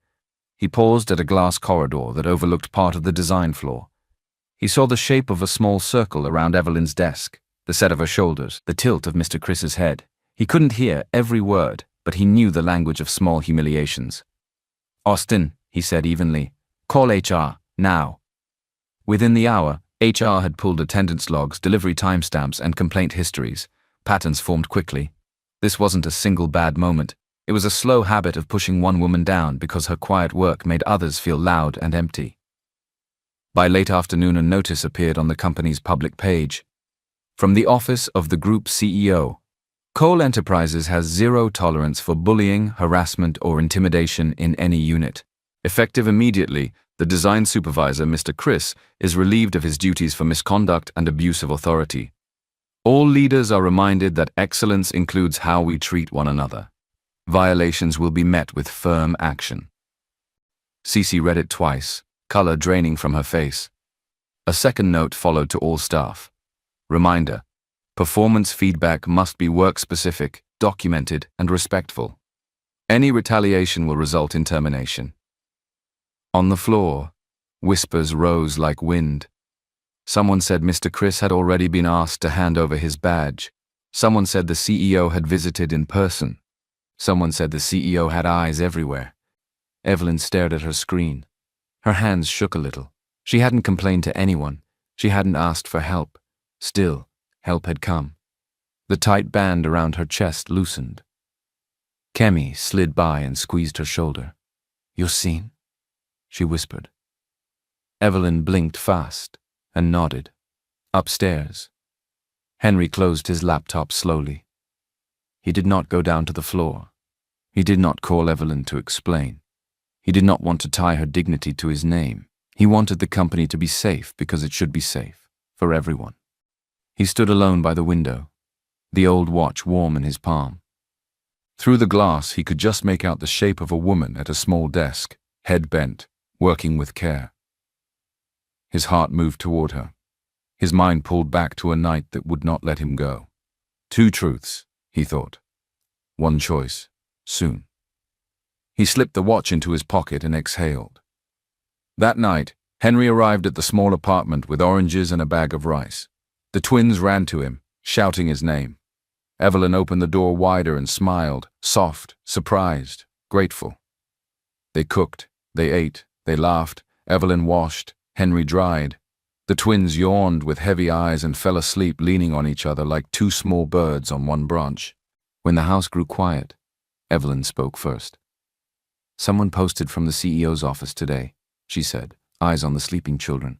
He paused at a glass corridor that overlooked part of the design floor. He saw the shape of a small circle around Evelyn's desk, the set of her shoulders, the tilt of Mr. Chris's head. He couldn't hear every word, but he knew the language of small humiliations. "Austin," he said evenly, "call HR, now." Within the hour, HR had pulled attendance logs, delivery timestamps, and complaint histories. Patterns formed quickly. This wasn't a single bad moment. It was a slow habit of pushing one woman down because her quiet work made others feel loud and empty. By late afternoon, a notice appeared on the company's public page. From the office of the group CEO, Cole Enterprises has 0 tolerance for bullying, harassment, or intimidation in any unit. Effective immediately, the design supervisor, Mr. Chris, is relieved of his duties for misconduct and abuse of authority. All leaders are reminded that excellence includes how we treat one another. Violations will be met with firm action. Cece read it twice, color draining from her face. A second note followed to all staff. Reminder: performance feedback must be work-specific, documented, and respectful. Any retaliation will result in termination. On the floor, whispers rose like wind. Someone said Mr. Chris had already been asked to hand over his badge. Someone said the CEO had visited in person. Someone said the CEO had eyes everywhere. Evelyn stared at her screen. Her hands shook a little. She hadn't complained to anyone. She hadn't asked for help. Still, help had come. The tight band around her chest loosened. Kemi slid by and squeezed her shoulder. "You're seen?" she whispered. Evelyn blinked fast and nodded. Upstairs. Henry closed his laptop slowly. He did not go down to the floor. He did not call Evelyn to explain. He did not want to tie her dignity to his name. He wanted the company to be safe because it should be safe, for everyone. He stood alone by the window, the old watch warm in his palm. Through the glass, he could just make out the shape of a woman at a small desk, head bent, working with care. His heart moved toward her. His mind pulled back to a night that would not let him go. 2 truths, he thought. 1 choice, soon. He slipped the watch into his pocket and exhaled. That night, Henry arrived at the small apartment with oranges and a bag of rice. The twins ran to him, shouting his name. Evelyn opened the door wider and smiled, soft, surprised, grateful. They cooked, they ate, they laughed. Evelyn washed, Henry dried. The twins yawned with heavy eyes and fell asleep leaning on each other like 2 small birds on one branch. When the house grew quiet, Evelyn spoke first. "Someone posted from the CEO's office today," she said, eyes on the sleeping children.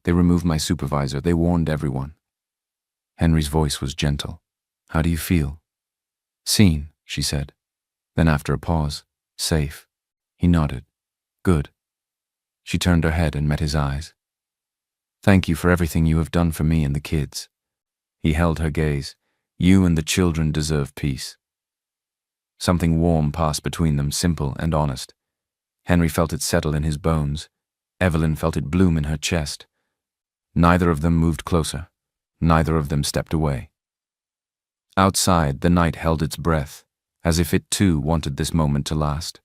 "They removed my supervisor. They warned everyone." Henry's voice was gentle. "How do you feel?" "Seen," she said. Then after a pause, "Safe." He nodded. "Good." She turned her head and met his eyes. "Thank you for everything you have done for me and the kids." He held her gaze. "You and the children deserve peace." Something warm passed between them, simple and honest. Henry felt it settle in his bones. Evelyn felt it bloom in her chest. Neither of them moved closer. Neither of them stepped away. Outside, the night held its breath, as if it too wanted this moment to last.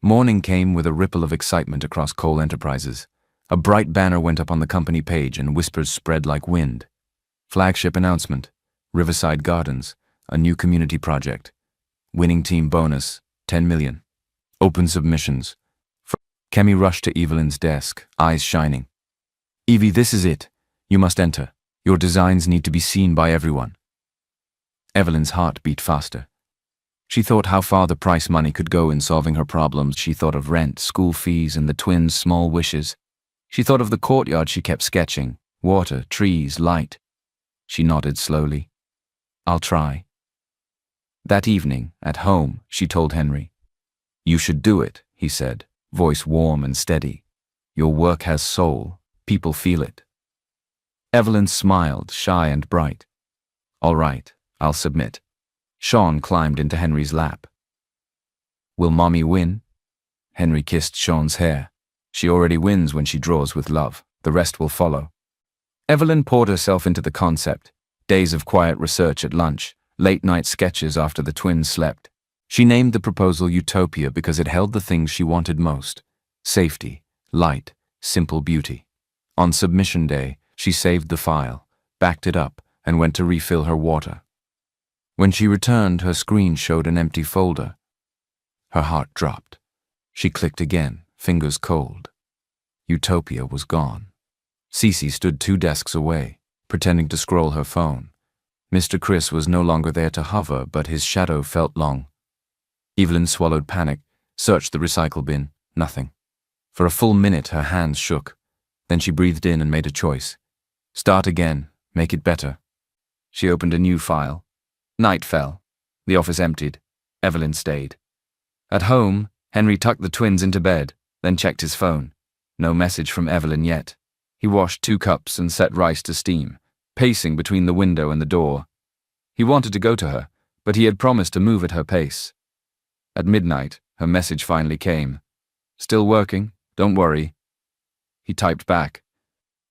Morning came with a ripple of excitement across Cole Enterprises. A bright banner went up on the company page and whispers spread like wind. Flagship announcement, Riverside Gardens, a new community project. Winning team bonus, 10 million. Open submissions. Kemi rushed to Evelyn's desk, eyes shining. "Evie, this is it. You must enter. Your designs need to be seen by everyone." Evelyn's heart beat faster. She thought how far the price money could go in solving her problems. She thought of rent, school fees, and the twins' small wishes. She thought of the courtyard she kept sketching, water, trees, light. She nodded slowly. "I'll try." That evening, at home, she told Henry. "You should do it," he said, voice warm and steady. "Your work has soul. People feel it." Evelyn smiled, shy and bright. "All right, I'll submit." Sean climbed into Henry's lap. "Will Mommy win?" Henry kissed Sean's hair. "She already wins when she draws with love. The rest will follow." Evelyn poured herself into the concept. Days of quiet research at lunch, late-night sketches after the twins slept. She named the proposal Utopia because it held the things she wanted most: safety, light, simple beauty. On submission day, she saved the file, backed it up, and went to refill her water. When she returned, her screen showed an empty folder. Her heart dropped. She clicked again, fingers cold. Utopia was gone. Cece stood 2 desks away, pretending to scroll her phone. Mr. Chris was no longer there to hover, but his shadow felt long. Evelyn swallowed panic, searched the recycle bin. Nothing. For a full minute, her hands shook. Then she breathed in and made a choice. Start again. Make it better. She opened a new file. Night fell. The office emptied. Evelyn stayed. At home, Henry tucked the twins into bed, then checked his phone. No message from Evelyn yet. He washed 2 cups and set rice to steam, pacing between the window and the door. He wanted to go to her, but he had promised to move at her pace. At midnight, her message finally came. "Still working? Don't worry." He typed back,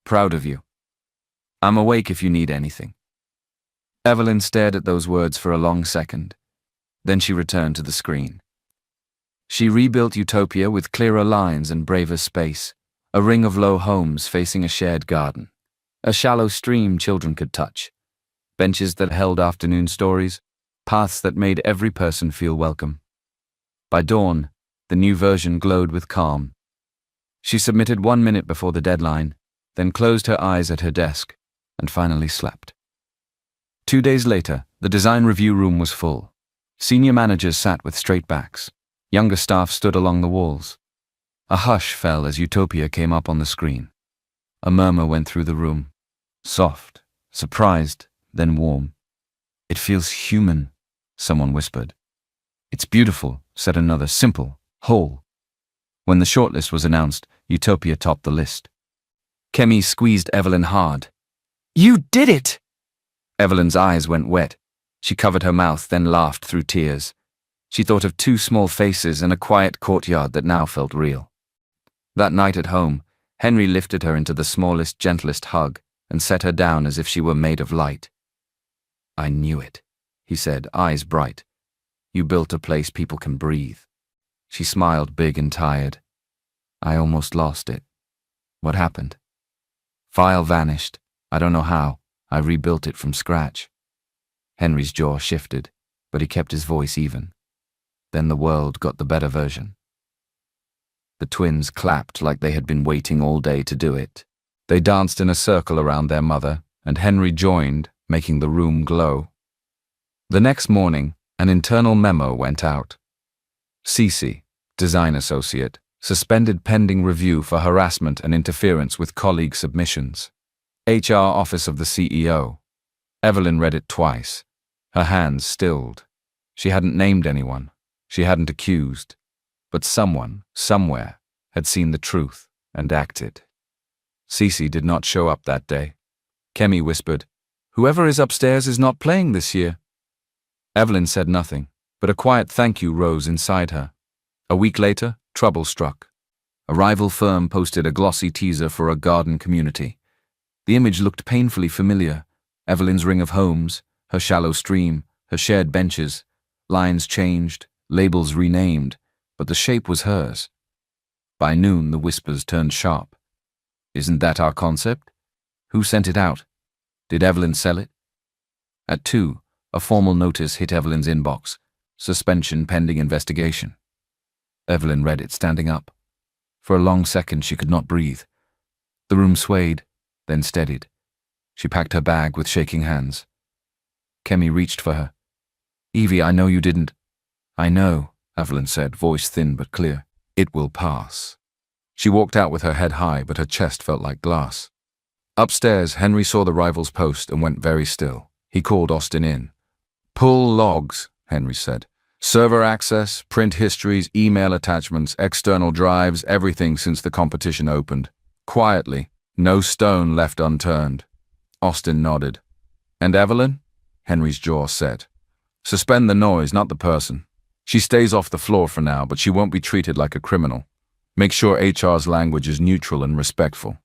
"Proud of you. I'm awake if you need anything." Evelyn stared at those words for a long second. Then she returned to the screen. She rebuilt Utopia with clearer lines and braver space, a ring of low homes facing a shared garden, a shallow stream children could touch, benches that held afternoon stories, paths that made every person feel welcome. By dawn, the new version glowed with calm. She submitted 1 minute before the deadline, then closed her eyes at her desk, and finally slept. 2 days later, the design review room was full. Senior managers sat with straight backs. Younger staff stood along the walls. A hush fell as Utopia came up on the screen. A murmur went through the room. Soft, surprised, then warm. "It feels human," someone whispered. It's beautiful, said another, simple, whole. When the shortlist was announced, Utopia topped the list. Kemi squeezed Evelyn hard. You did it! Evelyn's eyes went wet. She covered her mouth, then laughed through tears. She thought of two small faces in a quiet courtyard that now felt real. That night at home, Henry lifted her into the smallest, gentlest hug and set her down as if she were made of light. I knew it, he said, eyes bright. You built a place people can breathe. She smiled big and tired. I almost lost it. What happened? File vanished. I don't know how. I rebuilt it from scratch. Henry's jaw shifted, but he kept his voice even. Then the world got the better version. The twins clapped like they had been waiting all day to do it. They danced in a circle around their mother, and Henry joined, making the room glow. The next morning, an internal memo went out. Cece, design associate, suspended pending review for harassment and interference with colleague submissions. HR office of the CEO. Evelyn read it twice. Her hands stilled. She hadn't named anyone. She hadn't accused. But someone, somewhere, had seen the truth and acted. Cece did not show up that day. Kemi whispered, "Whoever is upstairs is not playing this year." Evelyn said nothing, but a quiet thank you rose inside her. A week later, trouble struck. A rival firm posted a glossy teaser for a garden community. The image looked painfully familiar. Evelyn's ring of homes, her shallow stream, her shared benches. Lines changed, labels renamed, but the shape was hers. By noon, the whispers turned sharp. Isn't that our concept? Who sent it out? Did Evelyn sell it? At 2, a formal notice hit Evelyn's inbox. Suspension pending investigation. Evelyn read it standing up. For a long second, she could not breathe. The room swayed, then steadied. She packed her bag with shaking hands. Kemi reached for her. Evie, I know you didn't. I know, Evelyn said, voice thin but clear. It will pass. She walked out with her head high, but her chest felt like glass. Upstairs, Henry saw the rival's post and went very still. He called Austin in. Pull logs, Henry said. Server access, print histories, email attachments, external drives, everything since the competition opened. Quietly, no stone left unturned. Austin nodded. And Evelyn? Henry's jaw set. Suspend the noise, not the person. She stays off the floor for now, but she won't be treated like a criminal. Make sure HR's language is neutral and respectful.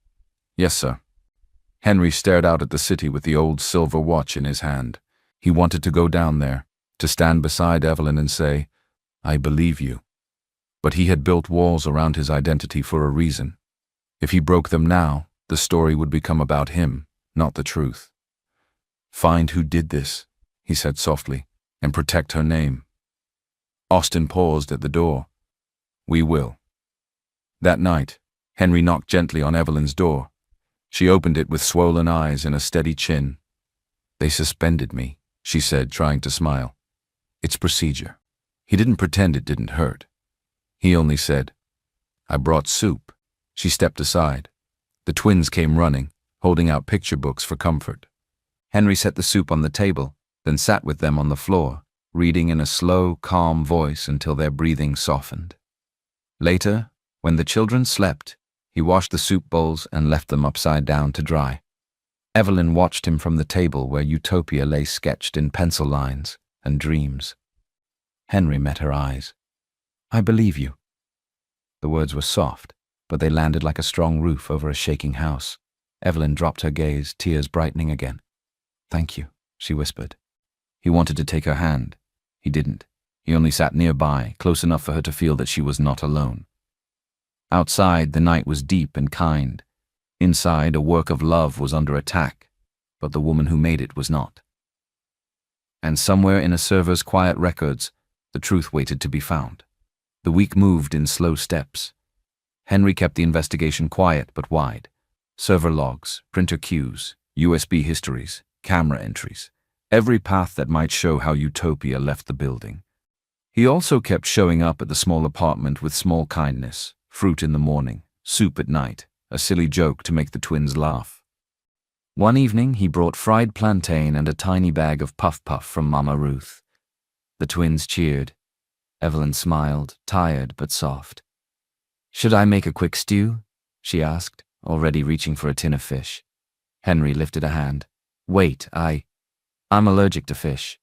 Yes, sir. Henry stared out at the city with the old silver watch in his hand. He wanted to go down there, to stand beside Evelyn and say, I believe you. But he had built walls around his identity for a reason. If he broke them now, the story would become about him, not the truth. Find who did this, he said softly, and protect her name. Austin paused at the door. We will. That night, Henry knocked gently on Evelyn's door. She opened it with swollen eyes and a steady chin. They suspended me, she said, trying to smile. It's procedure. He didn't pretend it didn't hurt. He only said, I brought soup. She stepped aside. The twins came running, holding out picture books for comfort. Henry set the soup on the table, then sat with them on the floor, reading in a slow, calm voice until their breathing softened. Later, when the children slept, he washed the soup bowls and left them upside down to dry. Evelyn watched him from the table where utopia lay sketched in pencil lines and dreams. Henry met her eyes. I believe you. The words were soft, but they landed like a strong roof over a shaking house. Evelyn dropped her gaze, tears brightening again. Thank you, she whispered. He wanted to take her hand. He didn't. He only sat nearby, close enough for her to feel that she was not alone. Outside, the night was deep and kind. Inside, a work of love was under attack, but the woman who made it was not. And somewhere in a server's quiet records, the truth waited to be found. The week moved in slow steps. Henry kept the investigation quiet but wide. Server logs, printer queues, USB histories, camera entries, every path that might show how Utopia left the building. He also kept showing up at the small apartment with small kindness, fruit in the morning, soup at night, a silly joke to make the twins laugh. One evening, he brought fried plantain and a tiny bag of puff-puff from Mama Ruth. The twins cheered. Evelyn smiled, tired but soft. "Should I make a quick stew?" she asked, already reaching for a tin of fish. Henry lifted a hand. "Wait, I'm allergic to fish."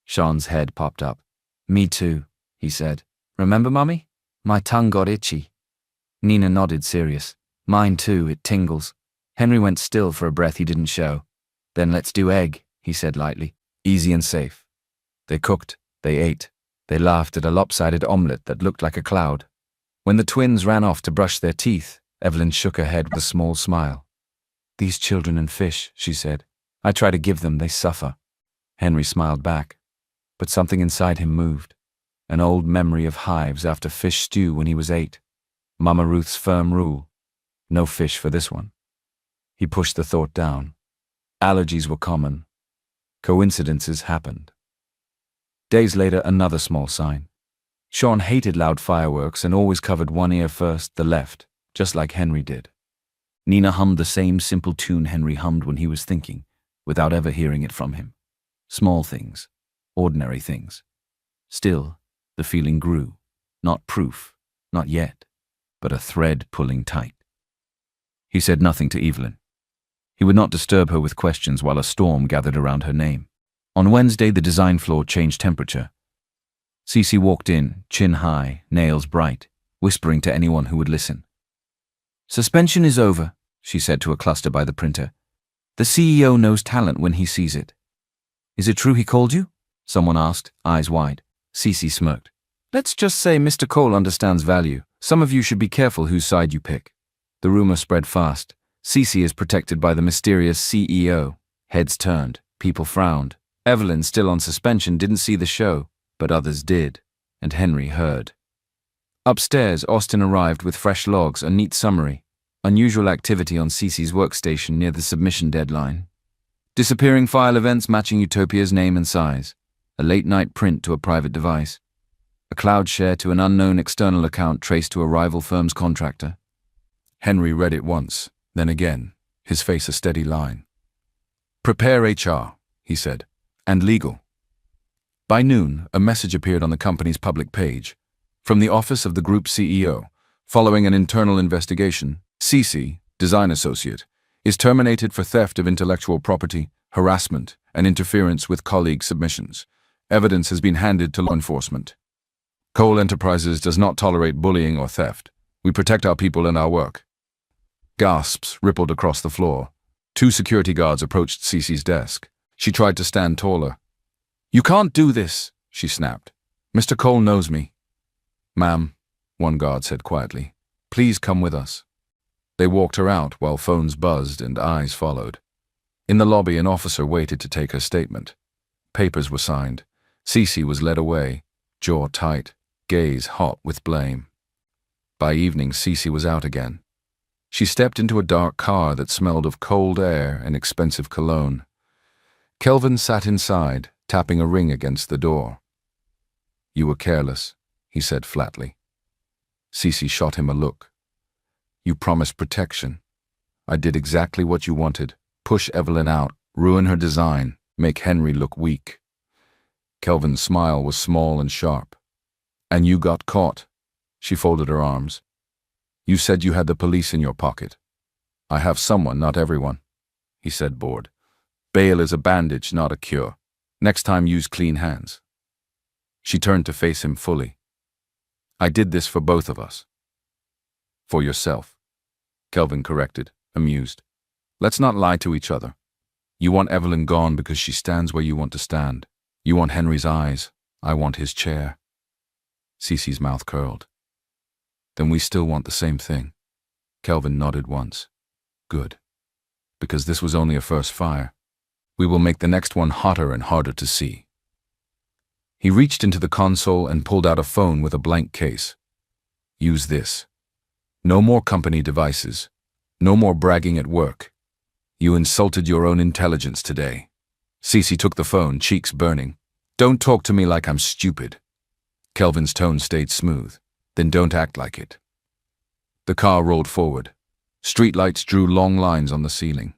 Sean's head popped up. "Me too," he said. "Remember, Mummy? My tongue got itchy." Nina nodded, serious. "Mine too, it tingles." Henry went still for a breath he didn't show. "Then let's do egg," he said lightly. "Easy and safe." They cooked, they ate, they laughed at a lopsided omelette that looked like a cloud. When the twins ran off to brush their teeth, Evelyn shook her head with a small smile. "These children and fish," she said. "I try to give them, they suffer." Henry smiled back, but something inside him moved. An old memory of hives after fish stew when he was 8. Mama Ruth's firm rule. No fish for this one. He pushed the thought down. Allergies were common. Coincidences happened. Days later, another small sign. Sean hated loud fireworks and always covered one ear first, the left, just like Henry did. Nina hummed the same simple tune Henry hummed when he was thinking, without ever hearing it from him. Small things, ordinary things. Still, the feeling grew. Not proof, not yet, but a thread pulling tight. He said nothing to Evelyn. He would not disturb her with questions while a storm gathered around her name. On Wednesday, the design floor changed temperature. Cece walked in, chin high, nails bright, whispering to anyone who would listen. "Suspension is over," she said to a cluster by the printer. "The CEO knows talent when he sees it." "Is it true he called you?" someone asked, eyes wide. Cece smirked. "Let's just say Mr. Cole understands value. Some of you should be careful whose side you pick." The rumor spread fast. Cece is protected by the mysterious CEO. Heads turned. People frowned. Evelyn, still on suspension, didn't see the show, but others did, and Henry heard. Upstairs, Austin arrived with fresh logs, a neat summary. Unusual activity on Cece's workstation near the submission deadline. Disappearing file events matching Utopia's name and size. A late-night print to a private device. A cloud share to an unknown external account traced to a rival firm's contractor. Henry read it once, then again, his face a steady line. "Prepare HR," he said, "and legal." By noon, a message appeared on the company's public page. From the office of the group CEO, following an internal investigation, Cece, design associate, is terminated for theft of intellectual property, harassment, and interference with colleague submissions. Evidence has been handed to law enforcement. Cole Enterprises does not tolerate bullying or theft. We protect our people and our work. Gasps rippled across the floor. 2 security guards approached Cece's desk. She tried to stand taller. "You can't do this," she snapped. "Mr. Cole knows me." "Ma'am," one guard said quietly, "please come with us." They walked her out while phones buzzed and eyes followed. In the lobby, an officer waited to take her statement. Papers were signed. Cece was led away, jaw tight, gaze hot with blame. By evening, Cece was out again. She stepped into a dark car that smelled of cold air and expensive cologne. Kelvin sat inside, tapping a ring against the door. "You were careless," he said flatly. Cece shot him a look. "You promised protection. I did exactly what you wanted. Push Evelyn out, ruin her design, make Henry look weak." Kelvin's smile was small and sharp. "And you got caught." She folded her arms. "You said you had the police in your pocket." "I have someone, not everyone," he said, bored. "Bail is a bandage, not a cure. Next time, use clean hands." She turned to face him fully. "I did this for both of us." "For yourself," Kelvin corrected, amused. "Let's not lie to each other. You want Evelyn gone because she stands where you want to stand. You want Henry's eyes. I want his chair." Cece's mouth curled. "Then we still want the same thing." Kelvin nodded once. "Good. Because this was only a first fire. We will make the next one hotter and harder to see." He reached into the console and pulled out a phone with a blank case. "Use this. No more company devices. No more bragging at work. You insulted your own intelligence today." Cece took the phone, cheeks burning. "Don't talk to me like I'm stupid." Kelvin's tone stayed smooth. "Then don't act like it." The car rolled forward. Streetlights drew long lines on the ceiling.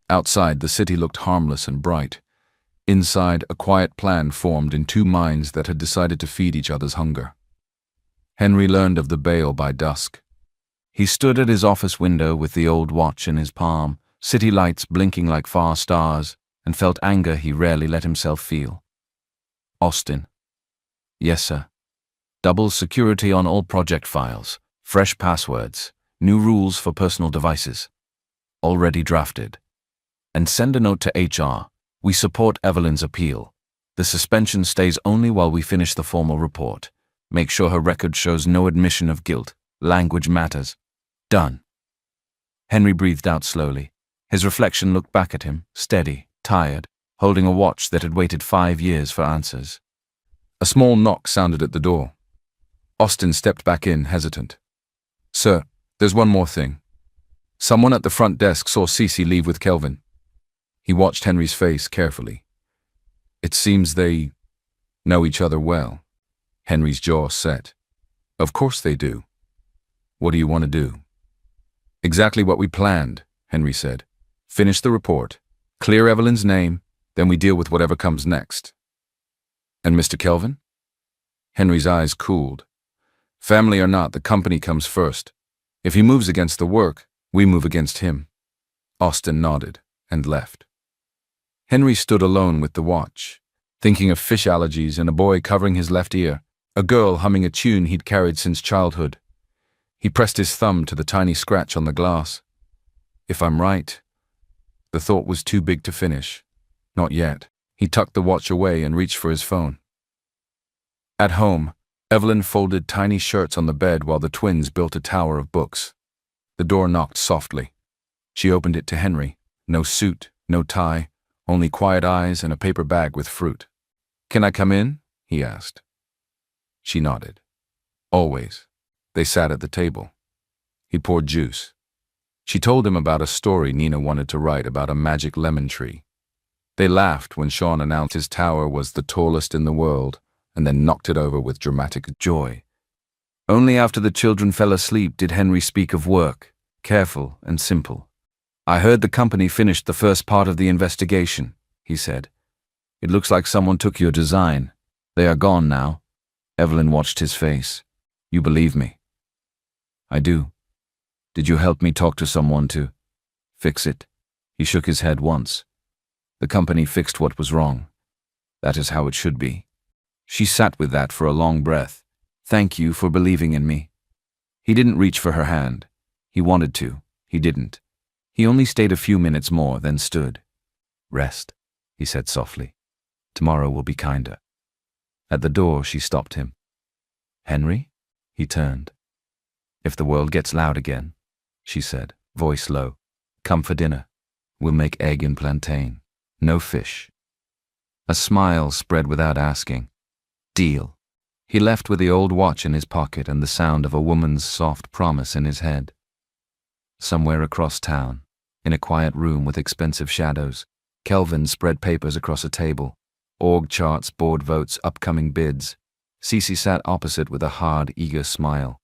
Outside, the city looked harmless and bright. Inside, a quiet plan formed in two minds that had decided to feed each other's hunger. Henry learned of the bail by dusk. He stood at his office window with the old watch in his palm, city lights blinking like far stars, and felt anger he rarely let himself feel. Austin. Yes, sir. Double security on all project files, fresh passwords, new rules for personal devices. Already drafted. And send a note to HR. We support Evelyn's appeal. The suspension stays only while we finish the formal report. Make sure her record shows no admission of guilt. Language matters. Done. Henry breathed out slowly. His reflection looked back at him, steady, tired, holding a watch that had waited 5 years for answers. A small knock sounded at the door. Austin stepped back in, hesitant. Sir, there's one more thing. Someone at the front desk saw Cece leave with Kelvin. He watched Henry's face carefully. It seems they know each other well. Henry's jaw set. Of course they do. What do you want to do? Exactly what we planned, Henry said. Finish the report. Clear Evelyn's name, then we deal with whatever comes next. And Mr. Kelvin? Henry's eyes cooled. Family or not, the company comes first. If he moves against the work, we move against him. Austin nodded and left. Henry stood alone with the watch, thinking of fish allergies and a boy covering his left ear, a girl humming a tune he'd carried since childhood. He pressed his thumb to the tiny scratch on the glass. If I'm right. The thought was too big to finish. Not yet. He tucked the watch away and reached for his phone. At home, Evelyn folded tiny shirts on the bed while the twins built a tower of books. The door knocked softly. She opened it to Henry. No suit, no tie, only quiet eyes and a paper bag with fruit. Can I come in? He asked. She nodded. Always. They sat at the table. He poured juice. She told him about a story Nina wanted to write about a magic lemon tree. They laughed when Sean announced his tower was the tallest in the world and then knocked it over with dramatic joy. Only after the children fell asleep did Henry speak of work, careful and simple. I heard the company finished the first part of the investigation, he said. It looks like someone took your design. They are gone now. Evelyn watched his face. You believe me? I do. Did you help me talk to someone to fix it? He shook his head once. The company fixed what was wrong. That is how it should be. She sat with that for a long breath. Thank you for believing in me. He didn't reach for her hand. He wanted to. He didn't. He only stayed a few minutes more, then stood. Rest, he said softly. Tomorrow will be kinder. At the door, she stopped him. Henry? He turned. If the world gets loud again, she said, voice low, come for dinner. We'll make egg and plantain. No fish. A smile spread without asking. Deal. He left with the old watch in his pocket and the sound of a woman's soft promise in his head. Somewhere across town, in a quiet room with expensive shadows, Kelvin spread papers across a table. Org charts, board votes, upcoming bids. Cece sat opposite with a hard, eager smile.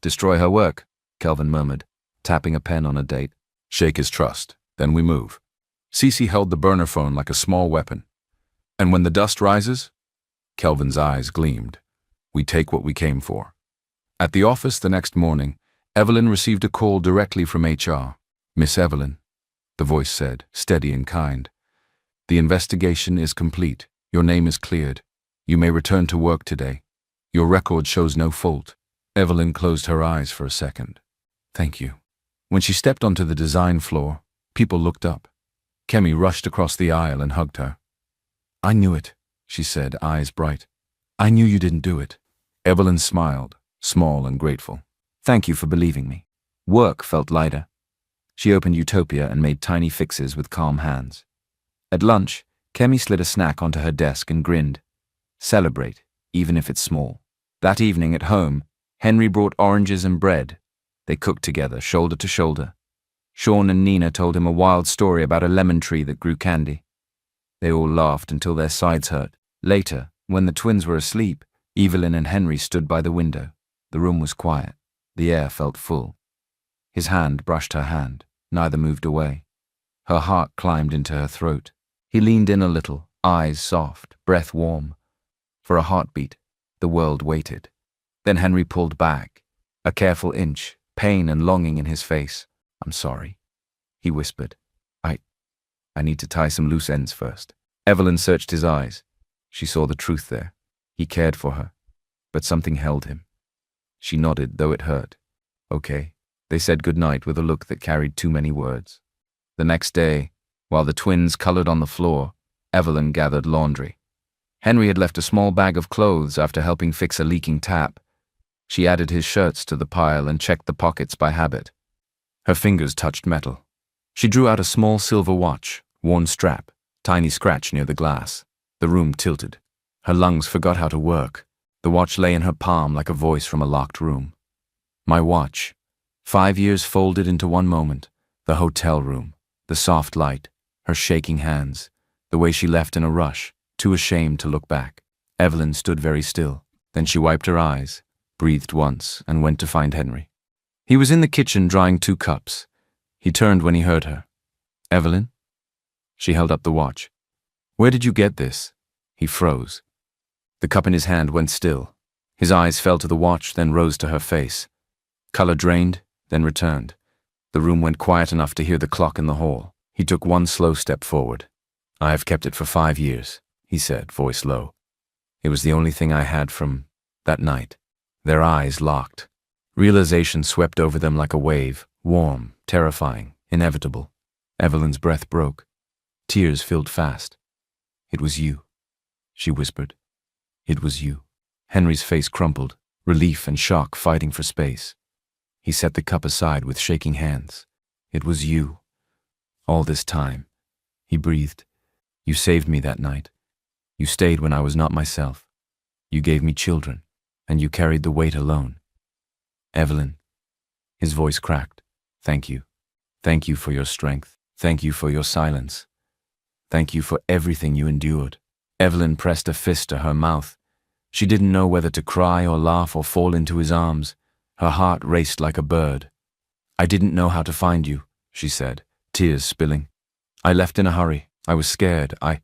Destroy her work, Kelvin murmured, tapping a pen on a date. Shake his trust, then we move. Cece held the burner phone like a small weapon. And when the dust rises? Kelvin's eyes gleamed. We take what we came for. At the office the next morning, Evelyn received a call directly from HR. Miss Evelyn, the voice said, steady and kind. The investigation is complete. Your name is cleared. You may return to work today. Your record shows no fault. Evelyn closed her eyes for a second. Thank you. When she stepped onto the design floor, people looked up. Kemi rushed across the aisle and hugged her. I knew it, she said, eyes bright. I knew you didn't do it. Evelyn smiled, small and grateful. Thank you for believing me. Work felt lighter. She opened Utopia and made tiny fixes with calm hands. At lunch, Kemi slid a snack onto her desk and grinned. Celebrate, even if it's small. That evening at home, Henry brought oranges and bread. They cooked together, shoulder to shoulder. Sean and Nina told him a wild story about a lemon tree that grew candy. They all laughed until their sides hurt. Later, when the twins were asleep, Evelyn and Henry stood by the window. The room was quiet. The air felt full. His hand brushed her hand. Neither moved away. Her heart climbed into her throat. He leaned in a little, eyes soft, breath warm. For a heartbeat, the world waited. Then Henry pulled back, a careful inch, pain and longing in his face. "I'm sorry," he whispered. I need to tie some loose ends first." Evelyn searched his eyes. She saw the truth there. He cared for her, but something held him. She nodded, though it hurt. "Okay." They said goodnight with a look that carried too many words. The next day, while the twins colored on the floor, Evelyn gathered laundry. Henry had left a small bag of clothes after helping fix a leaking tap. She added his shirts to the pile and checked the pockets by habit. Her fingers touched metal. She drew out a small silver watch, worn strap, tiny scratch near the glass. The room tilted. Her lungs forgot how to work. The watch lay in her palm like a voice from a locked room. My watch. 5 years folded into one moment. The hotel room. The soft light. Her shaking hands. The way she left in a rush, too ashamed to look back. Evelyn stood very still. Then she wiped her eyes, breathed once, and went to find Henry. He was in the kitchen drying 2 cups. He turned when he heard her. "Evelyn?" She held up the watch. "Where did you get this?" He froze. The cup in his hand went still. His eyes fell to the watch, then rose to her face. Color drained, then returned. The room went quiet enough to hear the clock in the hall. He took one slow step forward. "I have kept it for 5 years," he said, voice low. "It was the only thing I had from that night." Their eyes locked. Realization swept over them like a wave, warm, terrifying, inevitable. Evelyn's breath broke. Tears filled fast. "It was you," she whispered. "It was you." Henry's face crumpled, relief and shock fighting for space. He set the cup aside with shaking hands. "It was you. All this time." He breathed. "You saved me that night. You stayed when I was not myself. You gave me children, and you carried the weight alone. Evelyn." His voice cracked. "Thank you. Thank you for your strength. Thank you for your silence. Thank you for everything you endured." Evelyn pressed a fist to her mouth. She didn't know whether to cry or laugh or fall into his arms. Her heart raced like a bird. "I didn't know how to find you," she said, tears spilling. "I left in a hurry. I was scared. I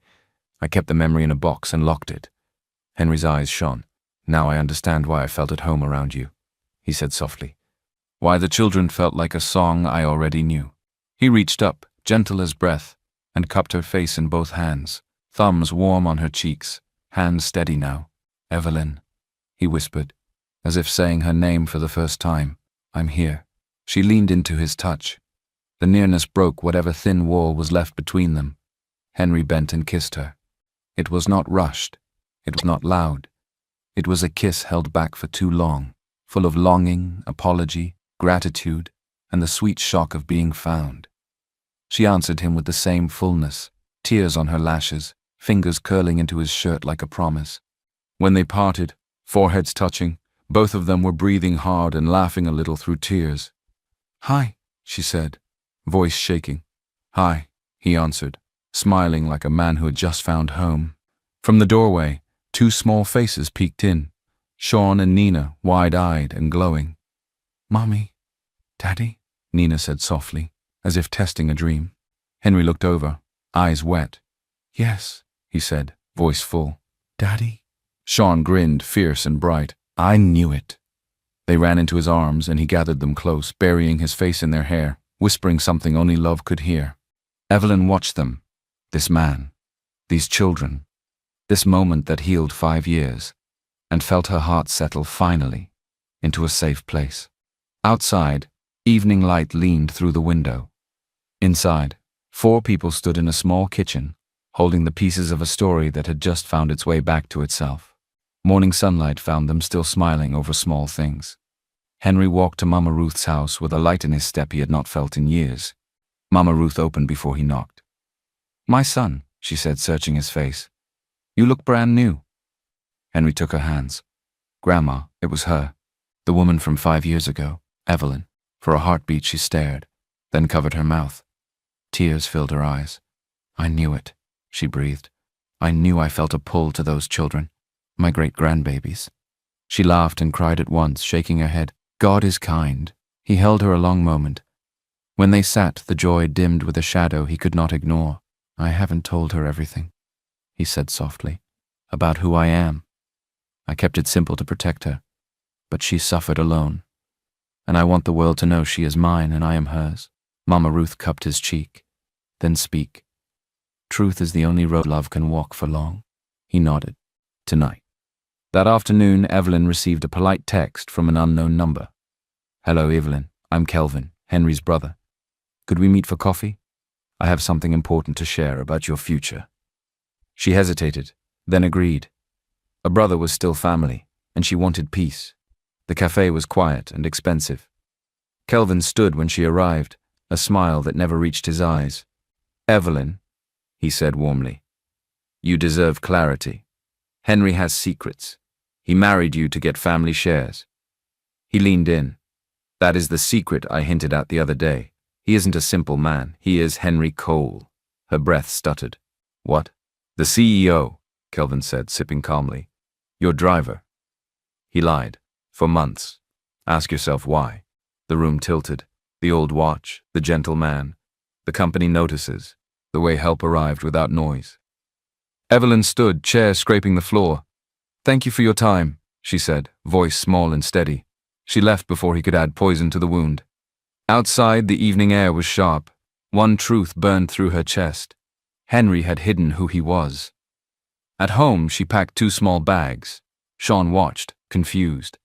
kept the memory in a box and locked it." Henry's eyes shone. "Now I understand why I felt at home around you," he said softly. "Why the children felt like a song I already knew." He reached up, gentle as breath, and cupped her face in both hands, thumbs warm on her cheeks, hands steady now. "Evelyn," he whispered, as if saying her name for the first time. "I'm here." She leaned into his touch. The nearness broke whatever thin wall was left between them. Henry bent and kissed her. It was not rushed. It was not loud. It was a kiss held back for too long, full of longing, apology, gratitude, and the sweet shock of being found. She answered him with the same fullness, tears on her lashes, fingers curling into his shirt like a promise. When they parted, foreheads touching, both of them were breathing hard and laughing a little through tears. "Hi," she said, voice shaking. "Hi," he answered, smiling like a man who had just found home. From the doorway, 2 small faces peeked in, Sean and Nina, wide-eyed and glowing. "Mommy, Daddy," Nina said softly, as if testing a dream. Henry looked over, eyes wet. "Yes," he said, voice full. "Daddy?" Sean grinned, fierce and bright. "I knew it." They ran into his arms and he gathered them close, burying his face in their hair, whispering something only love could hear. Evelyn watched them, this man, these children, this moment that healed 5 years, and felt her heart settle finally into a safe place. Outside, evening light leaned through the window. Inside, 4 people stood in a small kitchen, holding the pieces of a story that had just found its way back to itself. Morning sunlight found them still smiling over small things. Henry walked to Mama Ruth's house with a light in his step he had not felt in years. Mama Ruth opened before he knocked. "My son," she said, searching his face. "You look brand new." Henry took her hands. Grandma, it was her, the woman from 5 years ago, Evelyn. For a heartbeat she stared, then covered her mouth. Tears filled her eyes. "I knew it," she breathed. "I knew I felt a pull to those children, my great-grandbabies." She laughed and cried at once, shaking her head. "God is kind." He held her a long moment. When they sat, the joy dimmed with a shadow he could not ignore. "I haven't told her everything," he said softly. About who I am. I kept it simple to protect her, but she suffered alone. And I want the world to know she is mine and I am hers. Mama Ruth cupped his cheek. Then speak. Truth is the only road love can walk for long. He nodded. Tonight. That afternoon, Evelyn received a polite text from an unknown number. Hello, Evelyn. I'm Kelvin, Henry's brother. Could we meet for coffee? I have something important to share about your future. She hesitated, then agreed. A brother was still family, and she wanted peace. The cafe was quiet and expensive. Kelvin stood when she arrived, a smile that never reached his eyes. Evelyn, he said warmly, you deserve clarity. Henry has secrets. He married you to get family shares. He leaned in. That is the secret I hinted at the other day. He isn't a simple man. He is Henry Cole. Her breath stuttered. What? The CEO, Kelvin said, sipping calmly. Your driver. He lied. For months. Ask yourself why. The room tilted. The old watch. The gentle man. The company notices. The way help arrived without noise. Evelyn stood, chair scraping the floor. Thank you for your time, she said, voice small and steady. She left before he could add poison to the wound. Outside, the evening air was sharp. One truth burned through her chest. Henry had hidden who he was. At home, she packed 2 small bags. Sean watched, confused.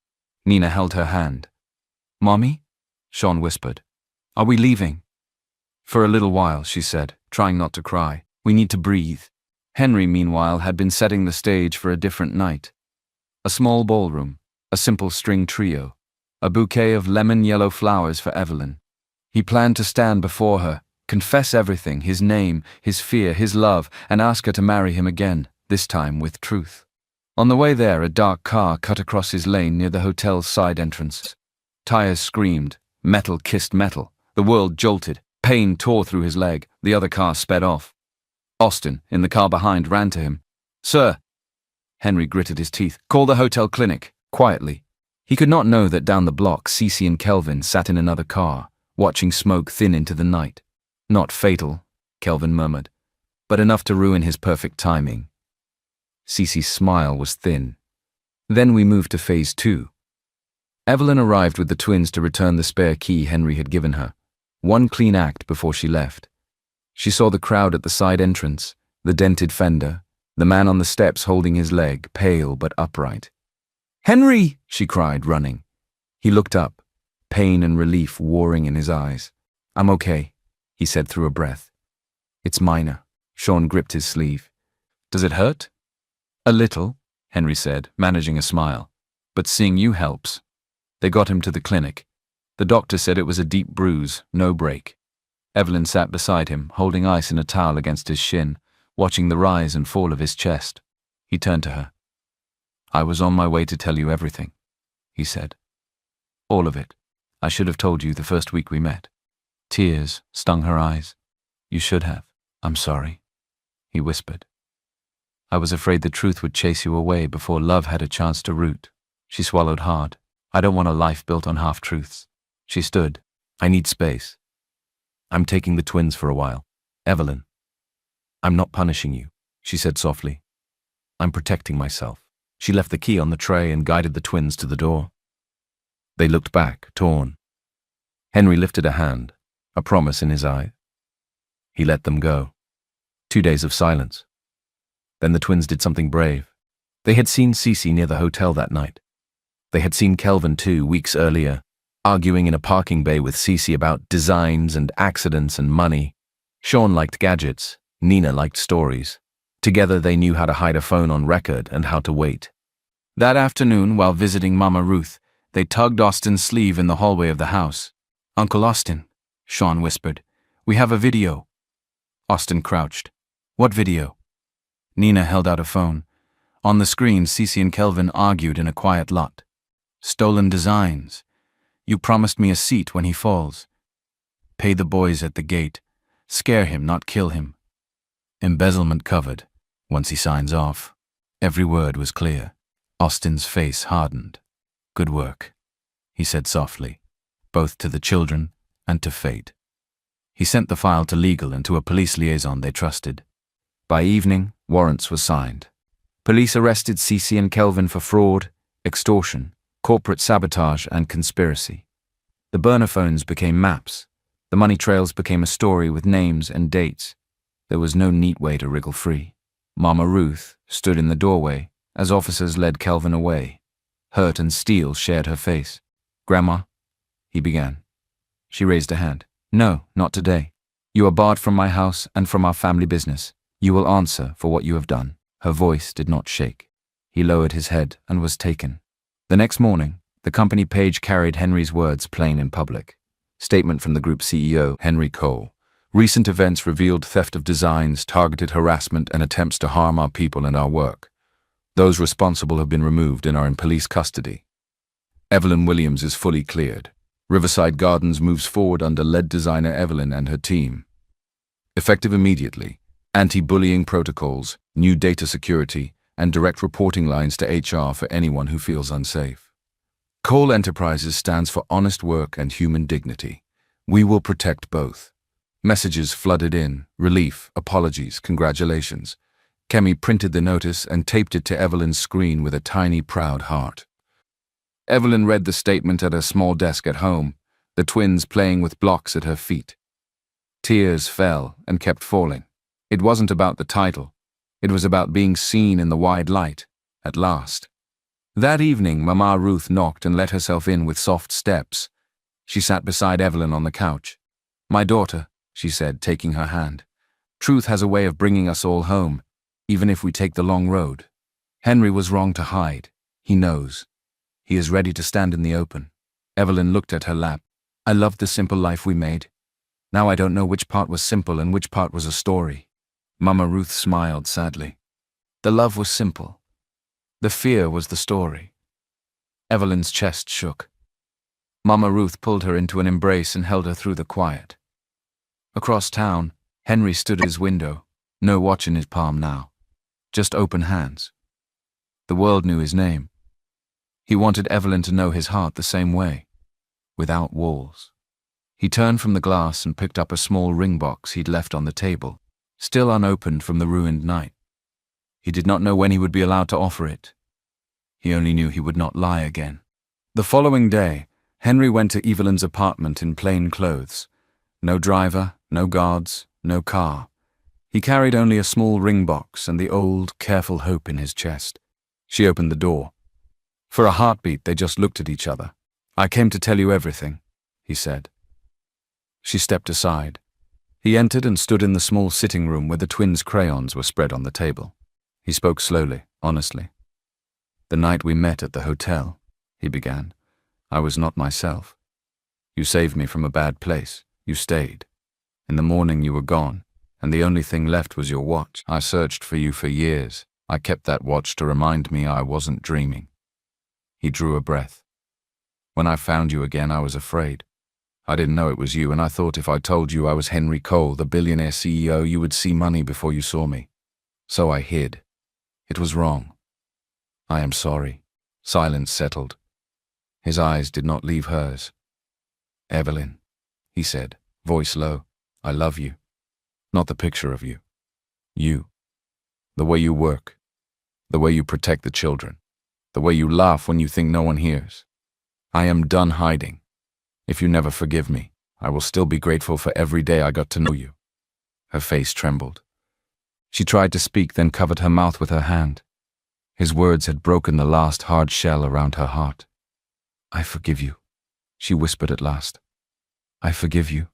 Nina held her hand. Mommy? Sean whispered. Are we leaving? For a little while, she said, trying not to cry. We need to breathe. Henry, meanwhile, had been setting the stage for a different night. A small ballroom, a simple string trio, a bouquet of lemon-yellow flowers for Evelyn. He planned to stand before her, confess everything, his name, his fear, his love, and ask her to marry him again, this time with truth. On the way there, a dark car cut across his lane near the hotel's side entrance. Tires screamed, metal kissed metal. The world jolted, pain tore through his leg. The other car sped off. Austin, in the car behind, ran to him. Sir! Henry gritted his teeth. Call the hotel clinic, quietly. He could not know that down the block, Cece and Kelvin sat in another car, watching smoke thin into the night. Not fatal, Kelvin murmured, but enough to ruin his perfect timing. Cece's smile was thin. Then we moved to phase 2. Evelyn arrived with the twins to return the spare key Henry had given her. One clean act before she left. She saw the crowd at the side entrance, the dented fender, the man on the steps holding his leg, pale but upright. Henry! She cried, running. He looked up, pain and relief warring in his eyes. I'm okay, he said through a breath. It's minor. Sean gripped his sleeve. Does it hurt? A little, Henry said, managing a smile. But seeing you helps. They got him to the clinic. The doctor said it was a deep bruise, no break. Evelyn sat beside him, holding ice in a towel against his shin, watching the rise and fall of his chest. He turned to her. I was on my way to tell you everything, he said. All of it. I should have told you the first week we met. Tears stung her eyes. You should have. I'm sorry, he whispered. I was afraid the truth would chase you away before love had a chance to root. She swallowed hard. I don't want a life built on half-truths. She stood. I need space. I'm taking the twins for a while. Evelyn. I'm not punishing you, she said softly. I'm protecting myself. She left the key on the tray and guided the twins to the door. They looked back, torn. Henry lifted a hand, a promise in his eye. He let them go. 2 days of silence. Then the twins did something brave. They had seen Cece near the hotel that night. They had seen Kelvin too, weeks earlier, arguing in a parking bay with Cece about designs and accidents and money. Sean liked gadgets. Nina liked stories. Together they knew how to hide a phone on record and how to wait. That afternoon, while visiting Mama Ruth, they tugged Austin's sleeve in the hallway of the house. Uncle Austin, Sean whispered, we have a video. Austin crouched. What video? Nina held out a phone. On the screen, Cece and Kelvin argued in a quiet lot. Stolen designs. You promised me a seat when he falls. Pay the boys at the gate. Scare him, not kill him. Embezzlement covered. Once he signs off. Every word was clear. Austin's face hardened. Good work, he said softly, both to the children and to fate. He sent the file to legal and to a police liaison they trusted. By evening, Warrants were signed. Police arrested Cece and Kelvin for fraud, extortion, corporate sabotage, and conspiracy. The burner phones became maps. The money trails became a story with names and dates. There was no neat way to wriggle free. Mama Ruth stood in the doorway as officers led Kelvin away. Hurt and steel shared her face. "Grandma," he began. She raised a hand. "No, not today. You are barred from my house and from our family business. You will answer for what you have done." Her voice did not shake. He lowered his head and was taken. The next morning, the company page carried Henry's words plain in public. Statement from the group CEO, Henry Cole. "Recent events revealed theft of designs, targeted harassment, and attempts to harm our people and our work. Those responsible have been removed and are in police custody. Evelyn Williams is fully cleared. Riverside Gardens moves forward under lead designer Evelyn and her team. Effective immediately, anti-bullying protocols, new data security, and direct reporting lines to HR for anyone who feels unsafe. Cole Enterprises stands for honest work and human dignity. We will protect both." Messages flooded in: relief, apologies, congratulations. Kemi printed the notice and taped it to Evelyn's screen with a tiny, proud heart. Evelyn read the statement at her small desk at home, the twins playing with blocks at her feet. Tears fell and kept falling. It wasn't about the title. It was about being seen in the wide light, at last. That evening, Mama Ruth knocked and let herself in with soft steps. She sat beside Evelyn on the couch. "My daughter," she said, taking her hand. "Truth has a way of bringing us all home, even if we take the long road. Henry was wrong to hide. He knows. He is ready to stand in the open." Evelyn looked at her lap. "I loved the simple life we made. Now I don't know which part was simple and which part was a story." Mama Ruth smiled sadly. "The love was simple. The fear was the story." Evelyn's chest shook. Mama Ruth pulled her into an embrace and held her through the quiet. Across town, Henry stood at his window, no watch in his palm now, just open hands. The world knew his name. He wanted Evelyn to know his heart the same way, without walls. He turned from the glass and picked up a small ring box he'd left on the table, still unopened from the ruined night. He did not know when he would be allowed to offer it. He only knew he would not lie again. The following day, Henry went to Evelyn's apartment in plain clothes. No driver, no guards, no car. He carried only a small ring box and the old, careful hope in his chest. She opened the door. For a heartbeat, they just looked at each other. "I came to tell you everything," he said. She stepped aside. He entered and stood in the small sitting room where the twins' crayons were spread on the table. He spoke slowly, honestly. "The night we met at the hotel," he began, "I was not myself. You saved me from a bad place. You stayed. In the morning you were gone, and the only thing left was your watch. I searched for you for years. I kept that watch to remind me I wasn't dreaming." He drew a breath. "When I found you again, I was afraid. I didn't know it was you, and I thought if I told you I was Henry Cole, the billionaire CEO, you would see money before you saw me. So I hid. It was wrong. I am sorry." Silence settled. His eyes did not leave hers. "Evelyn," he said, voice low, "I love you. Not the picture of you. You. The way you work. The way you protect the children. The way you laugh when you think no one hears. I am done hiding. If you never forgive me, I will still be grateful for every day I got to know you." Her face trembled. She tried to speak, then covered her mouth with her hand. His words had broken the last hard shell around her heart. "I forgive you," she whispered at last. "I forgive you."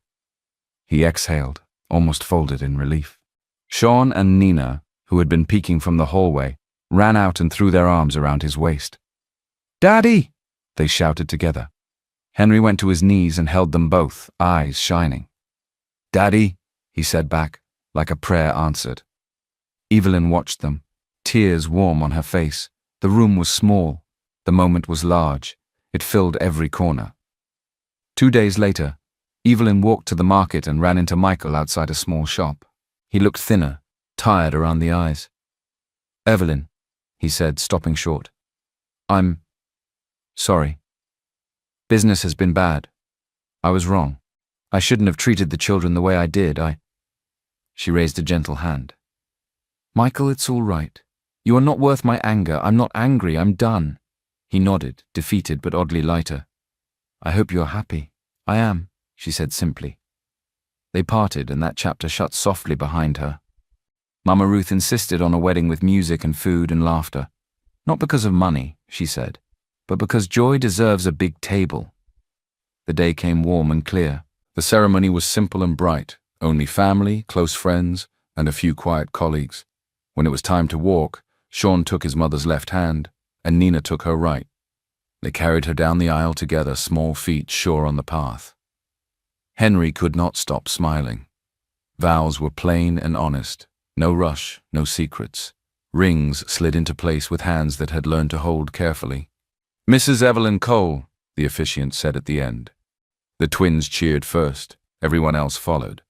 He exhaled, almost folded in relief. Sean and Nina, who had been peeking from the hallway, ran out and threw their arms around his waist. "Daddy!" they shouted together. Henry went to his knees and held them both, eyes shining. "Daddy," he said back, like a prayer answered. Evelyn watched them, tears warm on her face. The room was small. The moment was large. It filled every corner. 2 days later, Evelyn walked to the market and ran into Michael outside a small shop. He looked thinner, tired around the eyes. "Evelyn," he said, stopping short. "I'm sorry. Business has been bad. I was wrong. I shouldn't have treated the children the way I did. She raised a gentle hand. Michael, it's all right. You are not worth my anger. I'm not angry. I'm done. He nodded, defeated but oddly lighter. I hope you are happy. I am, she said simply. They parted, and that chapter shut softly behind her. Mama Ruth insisted on a wedding with music and food and laughter. Not because of money, she said, but because joy deserves a big table. The day came warm and clear. The ceremony was simple and bright, only family, close friends, and a few quiet colleagues. When it was time to walk, Sean took his mother's left hand, and Nina took her right. They carried her down the aisle together, small feet sure on the path. Henry could not stop smiling. Vows were plain and honest. No rush, no secrets. Rings slid into place with hands that had learned to hold carefully. Mrs. Evelyn Cole, the officiant said at the end. The twins cheered first. Everyone else followed.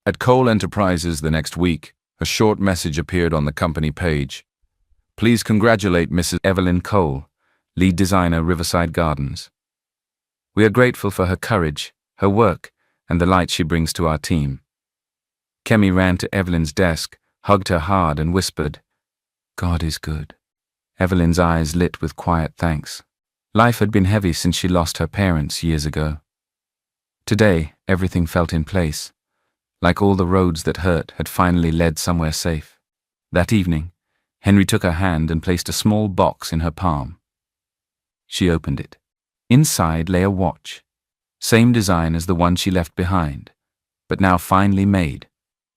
At Cole Enterprises the next week, a short message appeared on the company page. Please congratulate Mrs. Evelyn Cole, lead designer, Riverside Gardens. We are grateful for her courage, her work, and the light she brings to our team. Kemi ran to Evelyn's desk, hugged her hard, and whispered, God is good. Evelyn's eyes lit with quiet thanks. Life had been heavy since she lost her parents years ago. Today, everything felt in place, like all the roads that hurt had finally led somewhere safe. That evening, Henry took her hand and placed a small box in her palm. She opened it. Inside lay a watch, same design as the one she left behind, but now finely made.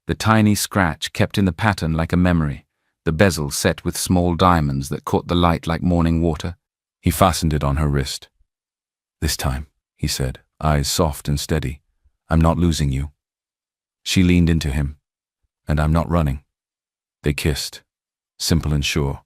The tiny scratch kept in the pattern like a memory, the bezel set with small diamonds that caught the light like morning water. He fastened it on her wrist. This time, he said, eyes soft and steady, I'm not losing you. She leaned into him. And I'm not running. They kissed, simple and sure.